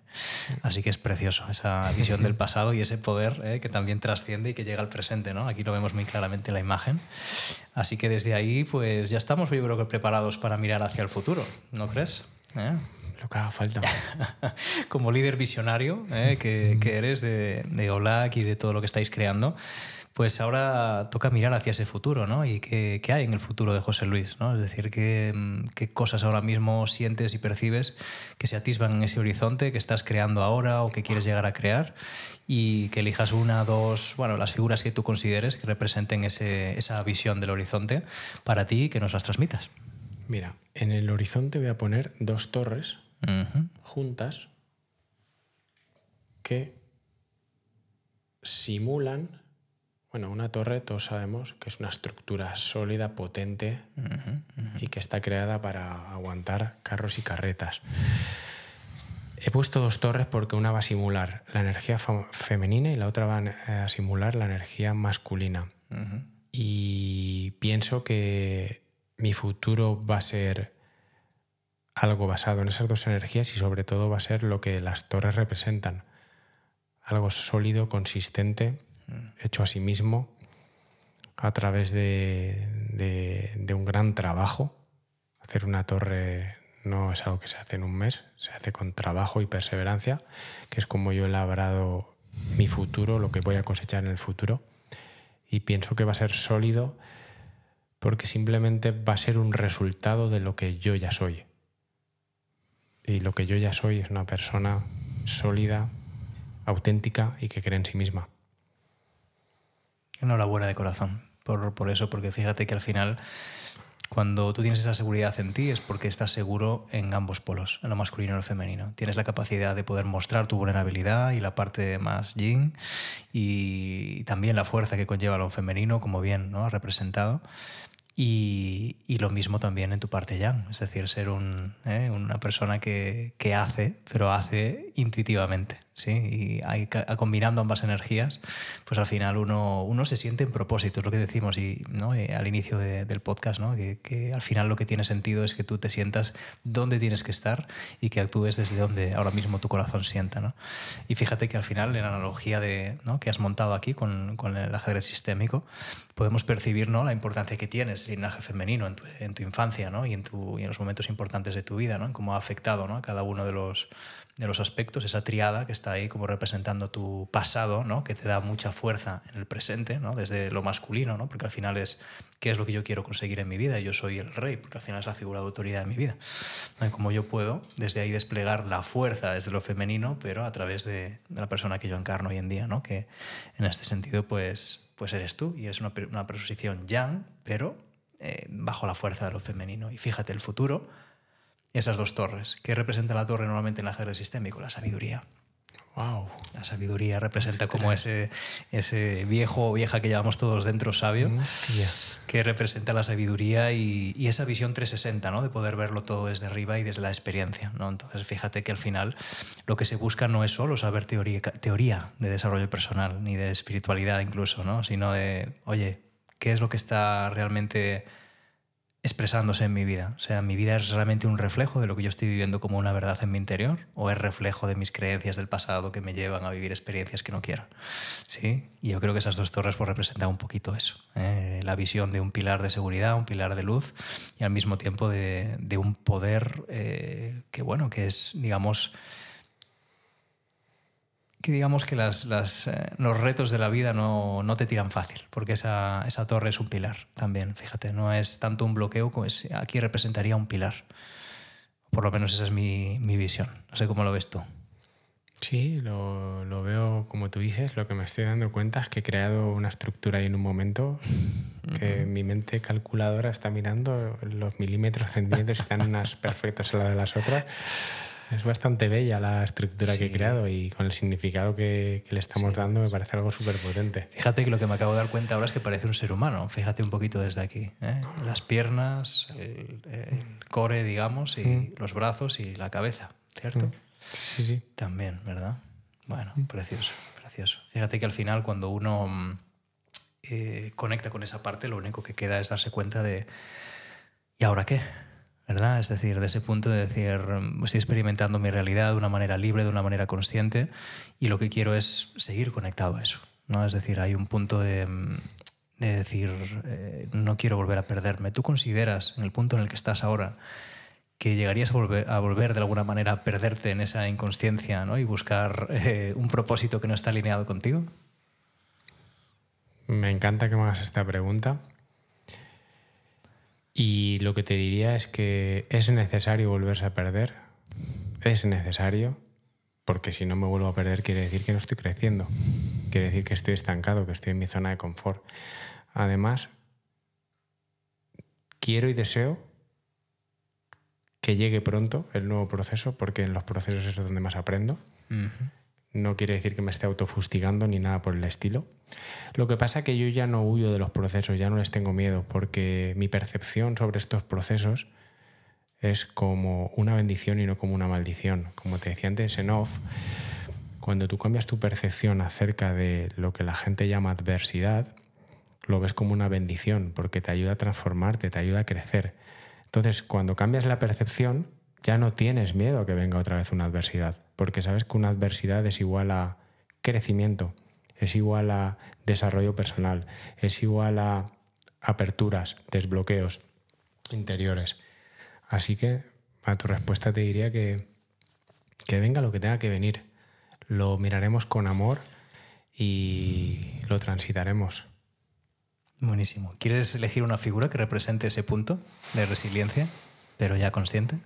Así que es precioso esa visión del pasado y ese poder que también trasciende y que llega al presente, ¿no? Aquí lo vemos muy claramente en la imagen. Así que desde ahí pues ya estamos, yo creo que preparados para mirar hacia el futuro, ¿no crees? Lo que haga falta. Como líder visionario que eres de OLAC y de todo lo que estáis creando, pues ahora toca mirar hacia ese futuro, ¿no? Y qué hay en el futuro de José Luis, ¿no? Es decir, qué cosas ahora mismo sientes y percibes que se atisban en ese horizonte que estás creando ahora o que quieres llegar a crear, y que elijas una, dos, bueno, las figuras que tú consideres que representen esa visión del horizonte para ti y que nos las transmitas. Mira, en el horizonte voy a poner 2 torres juntas que simulan, bueno, una torre todos sabemos que es una estructura sólida, potente y que está creada para aguantar carros y carretas. He puesto 2 torres porque una va a simular la energía femenina y la otra va a simular la energía masculina. Y pienso que mi futuro va a ser algo basado en esas 2 energías y sobre todo va a ser lo que las torres representan. Algo sólido, consistente, hecho a sí mismo a través de un gran trabajo. Hacer una torre no es algo que se hace en un mes, se hace con trabajo y perseverancia, que es como yo he labrado mi futuro, lo que voy a cosechar en el futuro. Y pienso que va a ser sólido porque simplemente va a ser un resultado de lo que yo ya soy. Y lo que yo ya soy es una persona sólida, auténtica y que cree en sí misma. Enhorabuena de corazón por eso, porque fíjate que al final cuando tú tienes esa seguridad en ti es porque estás seguro en ambos polos, en lo masculino y lo femenino. Tienes la capacidad de poder mostrar tu vulnerabilidad y la parte más yin y también la fuerza que conlleva lo femenino, como bien, ¿no?, has representado. Y lo mismo también en tu parte yang, es decir, ser una persona que hace, pero hace intuitivamente, ¿sí? Y combinando ambas energías, pues al final uno se siente en propósito, es lo que decimos ¿no?, al inicio del podcast, ¿no?, que al final lo que tiene sentido es que tú te sientas donde tienes que estar y que actúes desde donde ahora mismo tu corazón sienta, ¿no? Y fíjate que al final, en la analogía ¿no?, que has montado aquí con el ajedrez sistémico, podemos percibir, ¿no?, la importancia que tienes el linaje femenino en tu infancia, ¿no?, y en los momentos importantes de tu vida, ¿no?, en cómo ha afectado, ¿no?, a cada uno de los aspectos, esa triada que está ahí como representando tu pasado, ¿no?, que te da mucha fuerza en el presente, ¿no?, desde lo masculino, ¿no?, porque al final es qué es lo que yo quiero conseguir en mi vida, yo soy el rey, porque al final es la figura de autoridad de mi vida, ¿no?, y cómo yo puedo desde ahí desplegar la fuerza desde lo femenino, pero a través de la persona que yo encarno hoy en día, ¿no?, que en este sentido pues eres tú y eres una posición yang, pero bajo la fuerza de lo femenino. Y fíjate, el futuro, esas 2 torres. ¿Qué representa la torre normalmente en el ajedrez sistémico? La sabiduría. Wow. La sabiduría representa como ese viejo o vieja que llevamos todos dentro, sabio, que representa la sabiduría y esa visión 360, ¿no?, de poder verlo todo desde arriba y desde la experiencia, ¿no? Entonces fíjate que al final lo que se busca no es solo saber teoría de desarrollo personal ni de espiritualidad incluso, ¿no?, sino de, oye, ¿qué es lo que está realmente expresándose en mi vida. O sea, mi vida es realmente un reflejo de lo que yo estoy viviendo como una verdad en mi interior, o es reflejo de mis creencias del pasado que me llevan a vivir experiencias que no quiero. ¿Sí? Y yo creo que esas dos torres pues, representan un poquito eso. La visión de un pilar de seguridad, un pilar de luz, y al mismo tiempo de un poder que, bueno, que es, digamos que los retos de la vida no te tiran fácil, porque esa torre es un pilar también, fíjate, no es tanto un bloqueo, como aquí representaría un pilar. Por lo menos esa es mi visión. No sé cómo lo ves tú. Sí, lo veo como tú dices. Lo que me estoy dando cuenta es que he creado una estructura ahí en un momento que mi mente calculadora está mirando los milímetros, centímetros y están unas perfectas a la de las otras. Es bastante bella la estructura que he creado y con el significado que le estamos dando me parece algo súper potente. Fíjate que lo que me acabo de dar cuenta ahora es que parece un ser humano. Fíjate un poquito desde aquí. Las piernas, el core, digamos, y los brazos y la cabeza, ¿cierto? Sí, sí. También, ¿verdad? Bueno, precioso, precioso. Fíjate que al final cuando uno conecta con esa parte, lo único que queda es darse cuenta de ¿y ahora qué? ¿Verdad? Es decir, de ese punto de decir, estoy experimentando mi realidad de una manera libre, de una manera consciente, y lo que quiero es seguir conectado a eso, ¿no? Es decir, hay un punto de decir, no quiero volver a perderme. ¿Tú consideras, en el punto en el que estás ahora, que llegarías a volver de alguna manera a perderte en esa inconsciencia, ¿no? Y buscar un propósito que no está alineado contigo? Me encanta que me hagas esta pregunta. Y lo que te diría es que es necesario volverse a perder. Es necesario, porque si no me vuelvo a perder quiere decir que no estoy creciendo. Quiere decir que estoy estancado, que estoy en mi zona de confort. Además, quiero y deseo que llegue pronto el nuevo proceso, porque en los procesos es donde más aprendo. No quiere decir que me esté autofustigando ni nada por el estilo. Lo que pasa es que yo ya no huyo de los procesos, ya no les tengo miedo, porque mi percepción sobre estos procesos es como una bendición y no como una maldición. Como te decía antes en off, cuando tú cambias tu percepción acerca de lo que la gente llama adversidad, lo ves como una bendición, porque te ayuda a transformarte, te ayuda a crecer. Entonces, cuando cambias la percepción, ya no tienes miedo a que venga otra vez una adversidad, porque sabes que una adversidad es igual a crecimiento, es igual a desarrollo personal, es igual a aperturas, desbloqueos interiores. Así que a tu respuesta te diría que venga lo que tenga que venir. Lo miraremos con amor y lo transitaremos. Buenísimo. ¿Quieres elegir una figura que represente ese punto de resiliencia, pero ya consciente?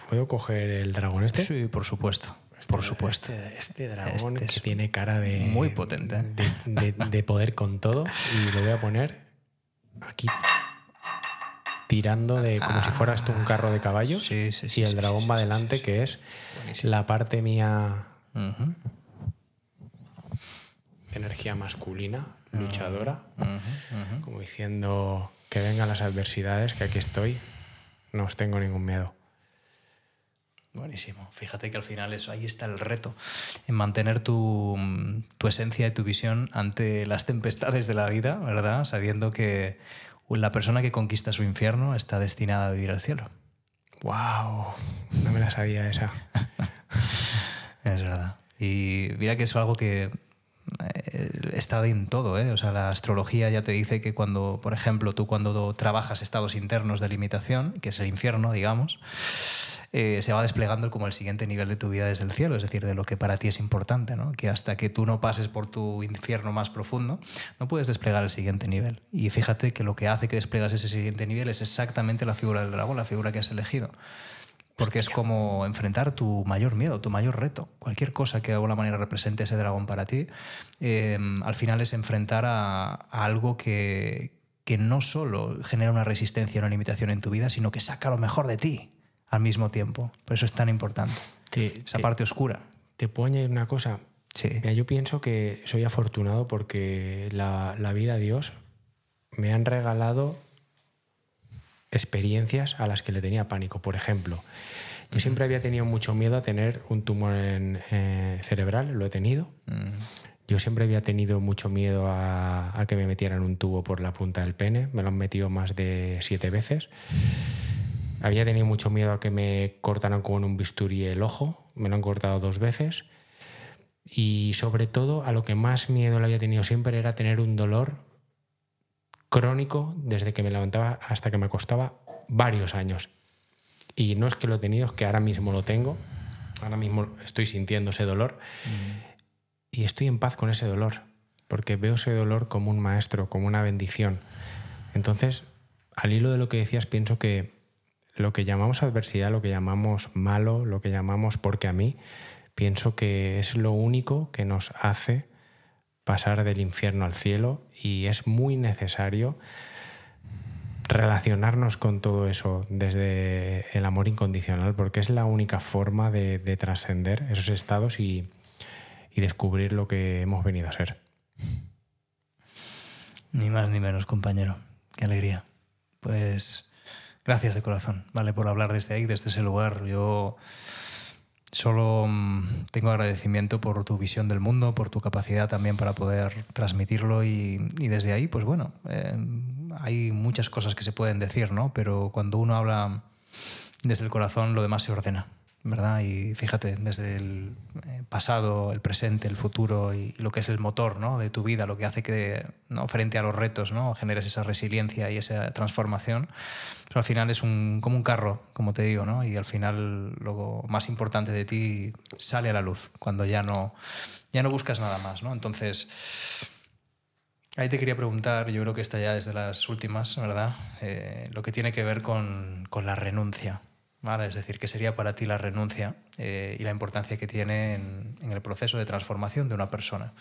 ¿Puedo coger el dragón este? Sí, por supuesto. Por supuesto. Este dragón que tiene cara de... Muy potente. De poder con todo. Y lo voy a poner aquí tirando de como si fuera esto un carro de caballos. Sí, y el dragón va adelante, que es la parte mía... energía masculina, luchadora. Como diciendo que vengan las adversidades, que aquí estoy. No os tengo ningún miedo. Buenísimo. Fíjate que al final ahí está el reto, en mantener tu esencia y tu visión ante las tempestades de la vida, ¿verdad? Sabiendo que la persona que conquista su infierno está destinada a vivir el cielo. ¡Wow! No me la sabía esa. Es verdad. Y mira que es algo que está en todo, ¿eh? O sea, la astrología ya te dice que cuando, por ejemplo, tú cuando trabajas estados internos de limitación, que es el infierno, digamos, se va desplegando como el siguiente nivel de tu vida desde el cielo, es decir, de lo que para ti es importante, ¿no? Que hasta que tú no pases por tu infierno más profundo, no puedes desplegar el siguiente nivel. Y fíjate que lo que hace que desplegas ese siguiente nivel es exactamente la figura del dragón, la figura que has elegido. Porque es como enfrentar tu mayor miedo, tu mayor reto. Cualquier cosa que de alguna manera represente ese dragón para ti, al final es enfrentar a algo que no solo genera una resistencia y una limitación en tu vida, sino que saca lo mejor de ti al mismo tiempo. Por eso es tan importante. Esa parte oscura. ¿Te puedo añadir una cosa? Sí. Mira, yo pienso que soy afortunado porque la vida, Dios, me han regalado experiencias a las que le tenía pánico. Por ejemplo, yo siempre había tenido mucho miedo a tener un tumor cerebral, lo he tenido. Yo siempre había tenido mucho miedo a que me metieran un tubo por la punta del pene. Me lo han metido más de 7 veces. Había tenido mucho miedo a que me cortaran con un bisturí el ojo. Me lo han cortado 2 veces. Y sobre todo, a lo que más miedo le había tenido siempre era tener un dolor crónico desde que me levantaba hasta que me acostaba varios años. Y no es que lo he tenido, es que ahora mismo lo tengo. Ahora mismo estoy sintiendo ese dolor. Y estoy en paz con ese dolor, porque veo ese dolor como un maestro, como una bendición. Entonces, al hilo de lo que decías, pienso que lo que llamamos adversidad, lo que llamamos malo, lo que llamamos porque a mí, pienso que es lo único que nos hace pasar del infierno al cielo, y es muy necesario relacionarnos con todo eso desde el amor incondicional, porque es la única forma de trascender esos estados y descubrir lo que hemos venido a ser. Ni más ni menos, compañero. Qué alegría. Pues gracias de corazón, ¿vale? Por hablar desde ahí, desde ese lugar. Yo solo tengo agradecimiento por tu visión del mundo, por tu capacidad también para poder transmitirlo, y desde ahí, pues bueno, hay muchas cosas que se pueden decir, ¿no? Pero cuando uno habla desde el corazón, lo demás se ordena, ¿verdad? Y fíjate, desde el pasado, el presente, el futuro y lo que es el motor, ¿no?, de tu vida, lo que hace que, ¿no?, frente a los retos, ¿no?, generes esa resiliencia y esa transformación. Pero al final es como un carro, como te digo, ¿no? Y al final lo más importante de ti sale a la luz cuando ya no buscas nada más, ¿no? Entonces, ahí te quería preguntar, yo creo que esta ya es de las últimas, ¿verdad? Lo que tiene que ver con la renuncia. ¿Vale? Es decir, ¿qué sería para ti la renuncia y la importancia que tiene en el proceso de transformación de una persona?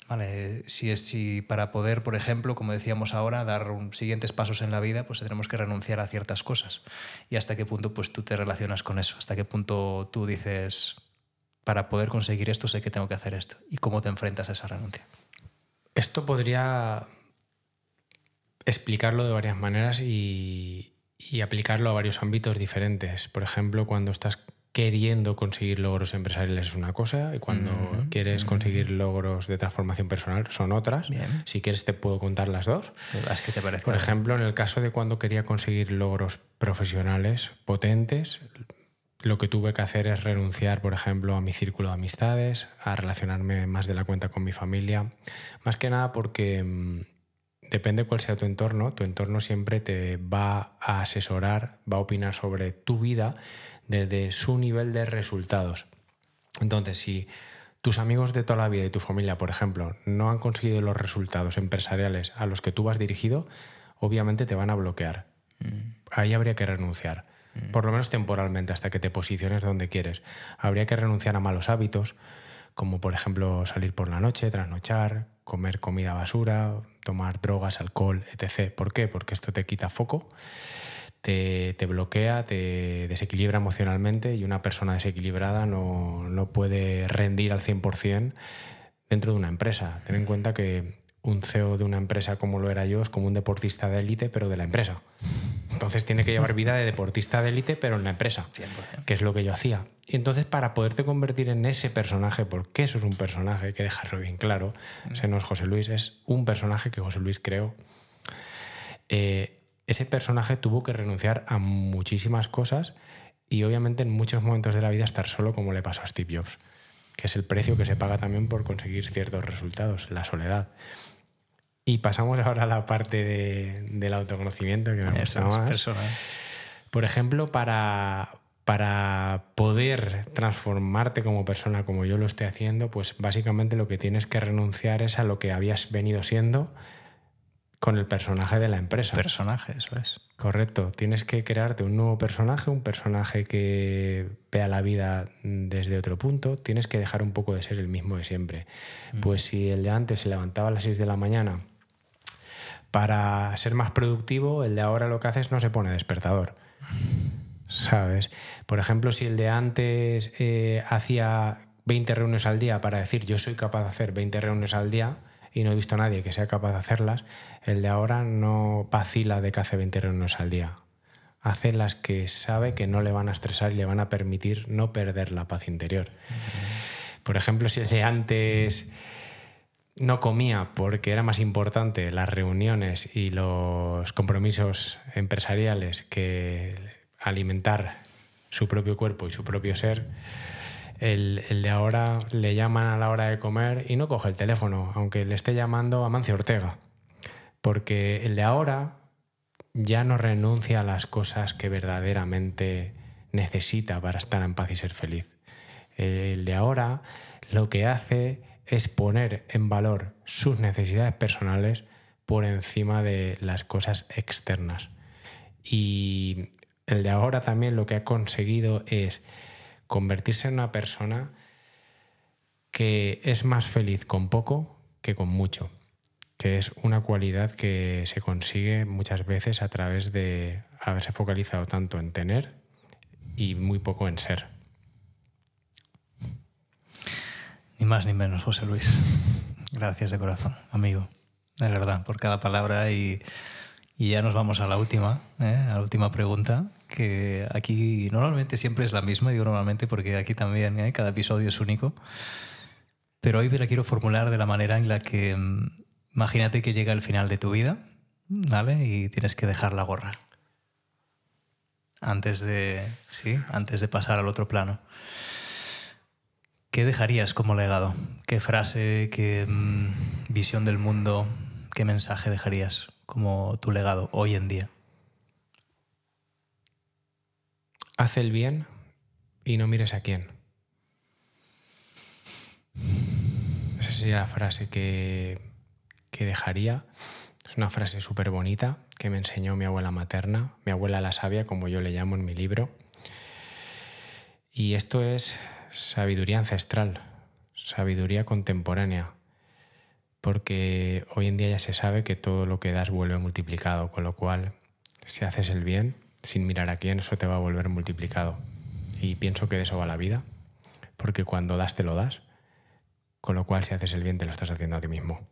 ¿Vale? Si para poder, por ejemplo, como decíamos ahora, dar siguientes pasos en la vida, pues tenemos que renunciar a ciertas cosas. ¿Y hasta qué punto pues, tú te relacionas con eso? ¿Hasta qué punto tú dices, para poder conseguir esto sé que tengo que hacer esto? ¿Y cómo te enfrentas a esa renuncia? Esto podría explicarlo de varias maneras y aplicarlo a varios ámbitos diferentes. Por ejemplo, cuando estás queriendo conseguir logros empresariales es una cosa, y cuando quieres conseguir logros de transformación personal son otras. Bien. Si quieres te puedo contar las dos. Las que te parezcan. Por ejemplo, en el caso de cuando quería conseguir logros profesionales potentes, lo que tuve que hacer es renunciar, por ejemplo, a mi círculo de amistades, a relacionarme más de la cuenta con mi familia. Más que nada porque depende cuál sea tu entorno siempre te va a asesorar, va a opinar sobre tu vida desde su nivel de resultados. Entonces, si tus amigos de toda la vida y tu familia, por ejemplo, no han conseguido los resultados empresariales a los que tú vas dirigido, obviamente te van a bloquear. Ahí habría que renunciar, por lo menos temporalmente, hasta que te posiciones donde quieres. Habría que renunciar a malos hábitos, como por ejemplo salir por la noche, trasnochar, comer comida basura, tomar drogas, alcohol, etc. ¿Por qué? Porque esto te quita foco, te bloquea, te desequilibra emocionalmente, y una persona desequilibrada no puede rendir al 100% dentro de una empresa. Ten en cuenta que un CEO de una empresa como lo era yo es como un deportista de élite, pero de la empresa. Entonces tiene que llevar vida de deportista de élite, pero en la empresa, 100%. que es lo que yo hacía. Y entonces, para poderte convertir en ese personaje, porque eso es un personaje, hay que dejarlo bien claro, ese no es José Luis, es un personaje que José Luis creó. Ese personaje tuvo que renunciar a muchísimas cosas y obviamente en muchos momentos de la vida estar solo, como le pasó a Steve Jobs, que es el precio que se paga también por conseguir ciertos resultados, la soledad. Y pasamos ahora a la parte del autoconocimiento, que me gusta más. Personal. Por ejemplo, para poder transformarte como persona, como yo lo estoy haciendo, pues básicamente lo que tienes que renunciar es a lo que habías venido siendo con el personaje de la empresa. Personaje, eso es. Correcto. Tienes que crearte un nuevo personaje, un personaje que vea la vida desde otro punto. Tienes que dejar un poco de ser el mismo de siempre. Pues si el de antes se levantaba a las 6 de la mañana para ser más productivo, el de ahora lo que hace es no se pone despertador. ¿Sabes? Por ejemplo, si el de antes hacía 20 reuniones al día para decir yo soy capaz de hacer 20 reuniones al día y no he visto a nadie que sea capaz de hacerlas, el de ahora no vacila de que hace 20 reuniones al día. Hace las que sabe que no le van a estresar y le van a permitir no perder la paz interior. Por ejemplo, si el de antes no comía porque era más importante las reuniones y los compromisos empresariales que alimentar su propio cuerpo y su propio ser, el de ahora le llaman a la hora de comer y no coge el teléfono, aunque le esté llamando Amancio Ortega, porque el de ahora ya no renuncia a las cosas que verdaderamente necesita para estar en paz y ser feliz. El de ahora lo que hace es poner en valor sus necesidades personales por encima de las cosas externas. Y el de ahora también lo que ha conseguido es convertirse en una persona que es más feliz con poco que con mucho, que es una cualidad que se consigue muchas veces a través de haberse focalizado tanto en tener y muy poco en ser. Ni más ni menos, José Luis. Gracias de corazón, amigo. De verdad, por cada palabra. Y ya nos vamos a la última pregunta, que aquí normalmente siempre es la misma, digo normalmente porque aquí también cada episodio es único. Pero hoy me la quiero formular de la manera en la que imagínate que llega el final de tu vida, ¿vale? Y tienes que dejar la gorra antes de pasar al otro plano. ¿Qué dejarías como legado? ¿Qué frase, qué visión del mundo, qué mensaje dejarías como tu legado hoy en día? Haz el bien y no mires a quién. Esa sería la frase que dejaría. Es una frase súper bonita que me enseñó mi abuela materna, mi abuela la sabia, como yo le llamo en mi libro. Y esto es sabiduría ancestral, sabiduría contemporánea, porque hoy en día ya se sabe que todo lo que das vuelve multiplicado, con lo cual, si haces el bien, sin mirar a quién, eso te va a volver multiplicado. Y pienso que de eso va la vida, porque cuando das te lo das, con lo cual si haces el bien te lo estás haciendo a ti mismo.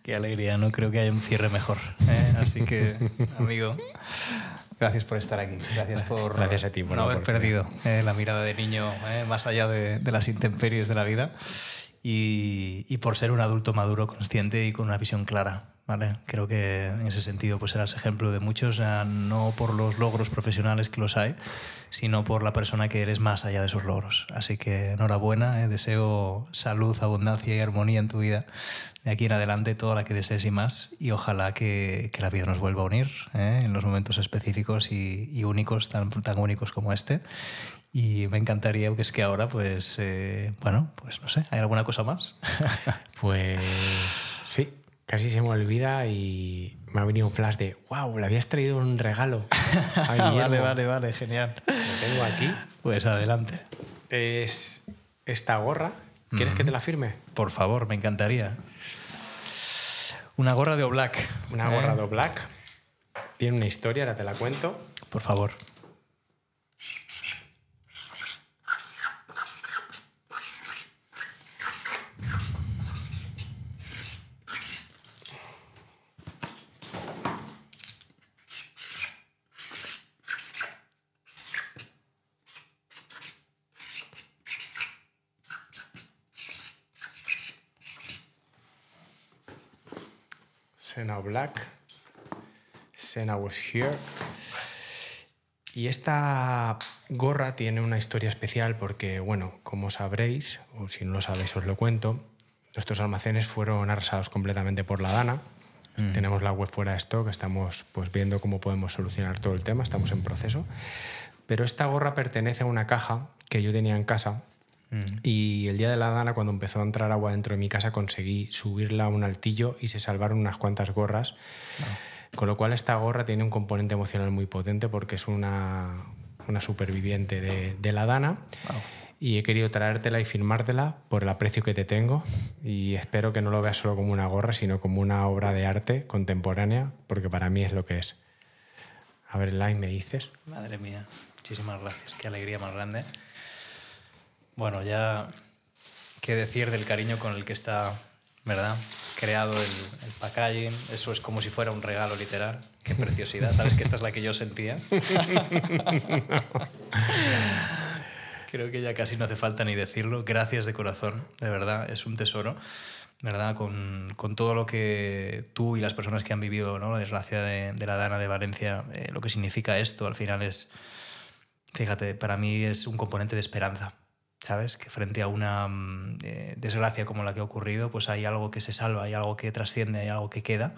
Qué alegría, no creo que haya un cierre mejor, ¿eh? Así que, amigo, gracias por estar aquí. Gracias a ti por no haber perdido la mirada de niño más allá de las intemperies de la vida y por ser un adulto maduro, consciente y con una visión clara, ¿vale? Creo que en ese sentido pues serás ejemplo de muchos, no por los logros profesionales que los hay, sino por la persona que eres más allá de esos logros. Así que enhorabuena, deseo salud, abundancia y armonía en tu vida. De aquí en adelante toda la que desees y más, y ojalá que la vida nos vuelva a unir en los momentos específicos y únicos, tan únicos como este. Y me encantaría que es que ahora, pues no sé, ¿hay alguna cosa más? Pues sí, casi se me olvida y me ha venido un flash de ¡wow! Le habías traído un regalo. Vale, genial. Lo tengo aquí. Pues adelante. Es esta gorra. ¿Quieres que te la firme? Por favor, me encantaría. Una gorra de Oblak. Una gorra de Oblak. Tiene una historia, ahora te la cuento. Por favor. Senna Oblak. Senna was here. Y esta gorra tiene una historia especial porque, bueno, como sabréis, o si no lo sabéis os lo cuento, nuestros almacenes fueron arrasados completamente por la Dana. Tenemos la web fuera de stock, estamos pues viendo cómo podemos solucionar todo el tema, estamos en proceso. Pero esta gorra pertenece a una caja que yo tenía en casa y el día de la Dana, cuando empezó a entrar agua dentro de mi casa, conseguí subirla a un altillo y se salvaron unas cuantas gorras. Con lo cual esta gorra tiene un componente emocional muy potente porque es una superviviente de la Dana. Y he querido traértela y firmártela por el aprecio que te tengo y espero que no lo veas solo como una gorra, sino como una obra de arte contemporánea, porque para mí es lo que es. A ver, Lai, ¿me dices? Madre mía, muchísimas gracias. Qué alegría más grande. Bueno, ya qué decir del cariño con el que está, ¿verdad?, creado el packaging. Eso es como si fuera un regalo literal. Qué preciosidad. ¿Sabes que esta es la que yo sentía? Creo que ya casi no hace falta ni decirlo. Gracias de corazón, de verdad, es un tesoro, ¿verdad? Con todo lo que tú y las personas que han vivido, ¿no?, la desgracia de la Dana de Valencia, lo que significa esto al final es, fíjate, para mí es un componente de esperanza, ¿sabes? Que frente a una desgracia como la que ha ocurrido, pues hay algo que se salva, hay algo que trasciende, hay algo que queda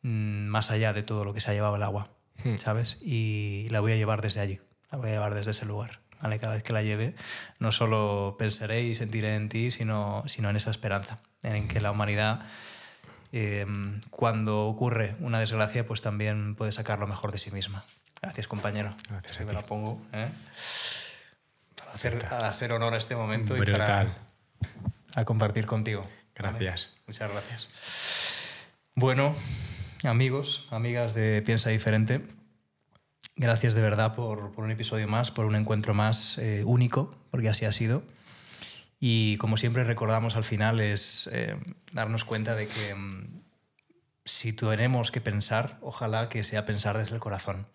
más allá de todo lo que se ha llevado el agua, ¿sabes? Y la voy a llevar desde allí, la voy a llevar desde ese lugar. ¿Vale? Cada vez que la lleve, no solo pensaré y sentiré en ti, sino en esa esperanza, en que la humanidad, cuando ocurre una desgracia, pues también puede sacar lo mejor de sí misma. Gracias, compañero. Gracias a ti. Me la pongo, para hacer honor a este momento. Brutal. Y para compartir contigo. Gracias. ¿Vale? Muchas gracias. Bueno, amigos, amigas de Piensa Diferente, gracias de verdad por un episodio más, por un encuentro más único, porque así ha sido. Y como siempre recordamos al final es darnos cuenta de que si tenemos que pensar, ojalá que sea pensar desde el corazón.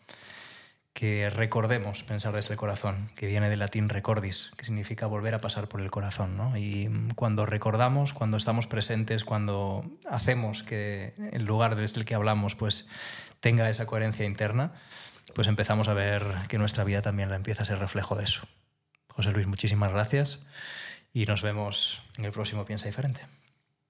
Que recordemos pensar desde el corazón, que viene del latín recordis, que significa volver a pasar por el corazón, ¿no? Y cuando recordamos, cuando estamos presentes, cuando hacemos que el lugar desde el que hablamos pues tenga esa coherencia interna, pues empezamos a ver que nuestra vida también empieza a ser reflejo de eso. José Luis, muchísimas gracias y nos vemos en el próximo Piensa Diferente.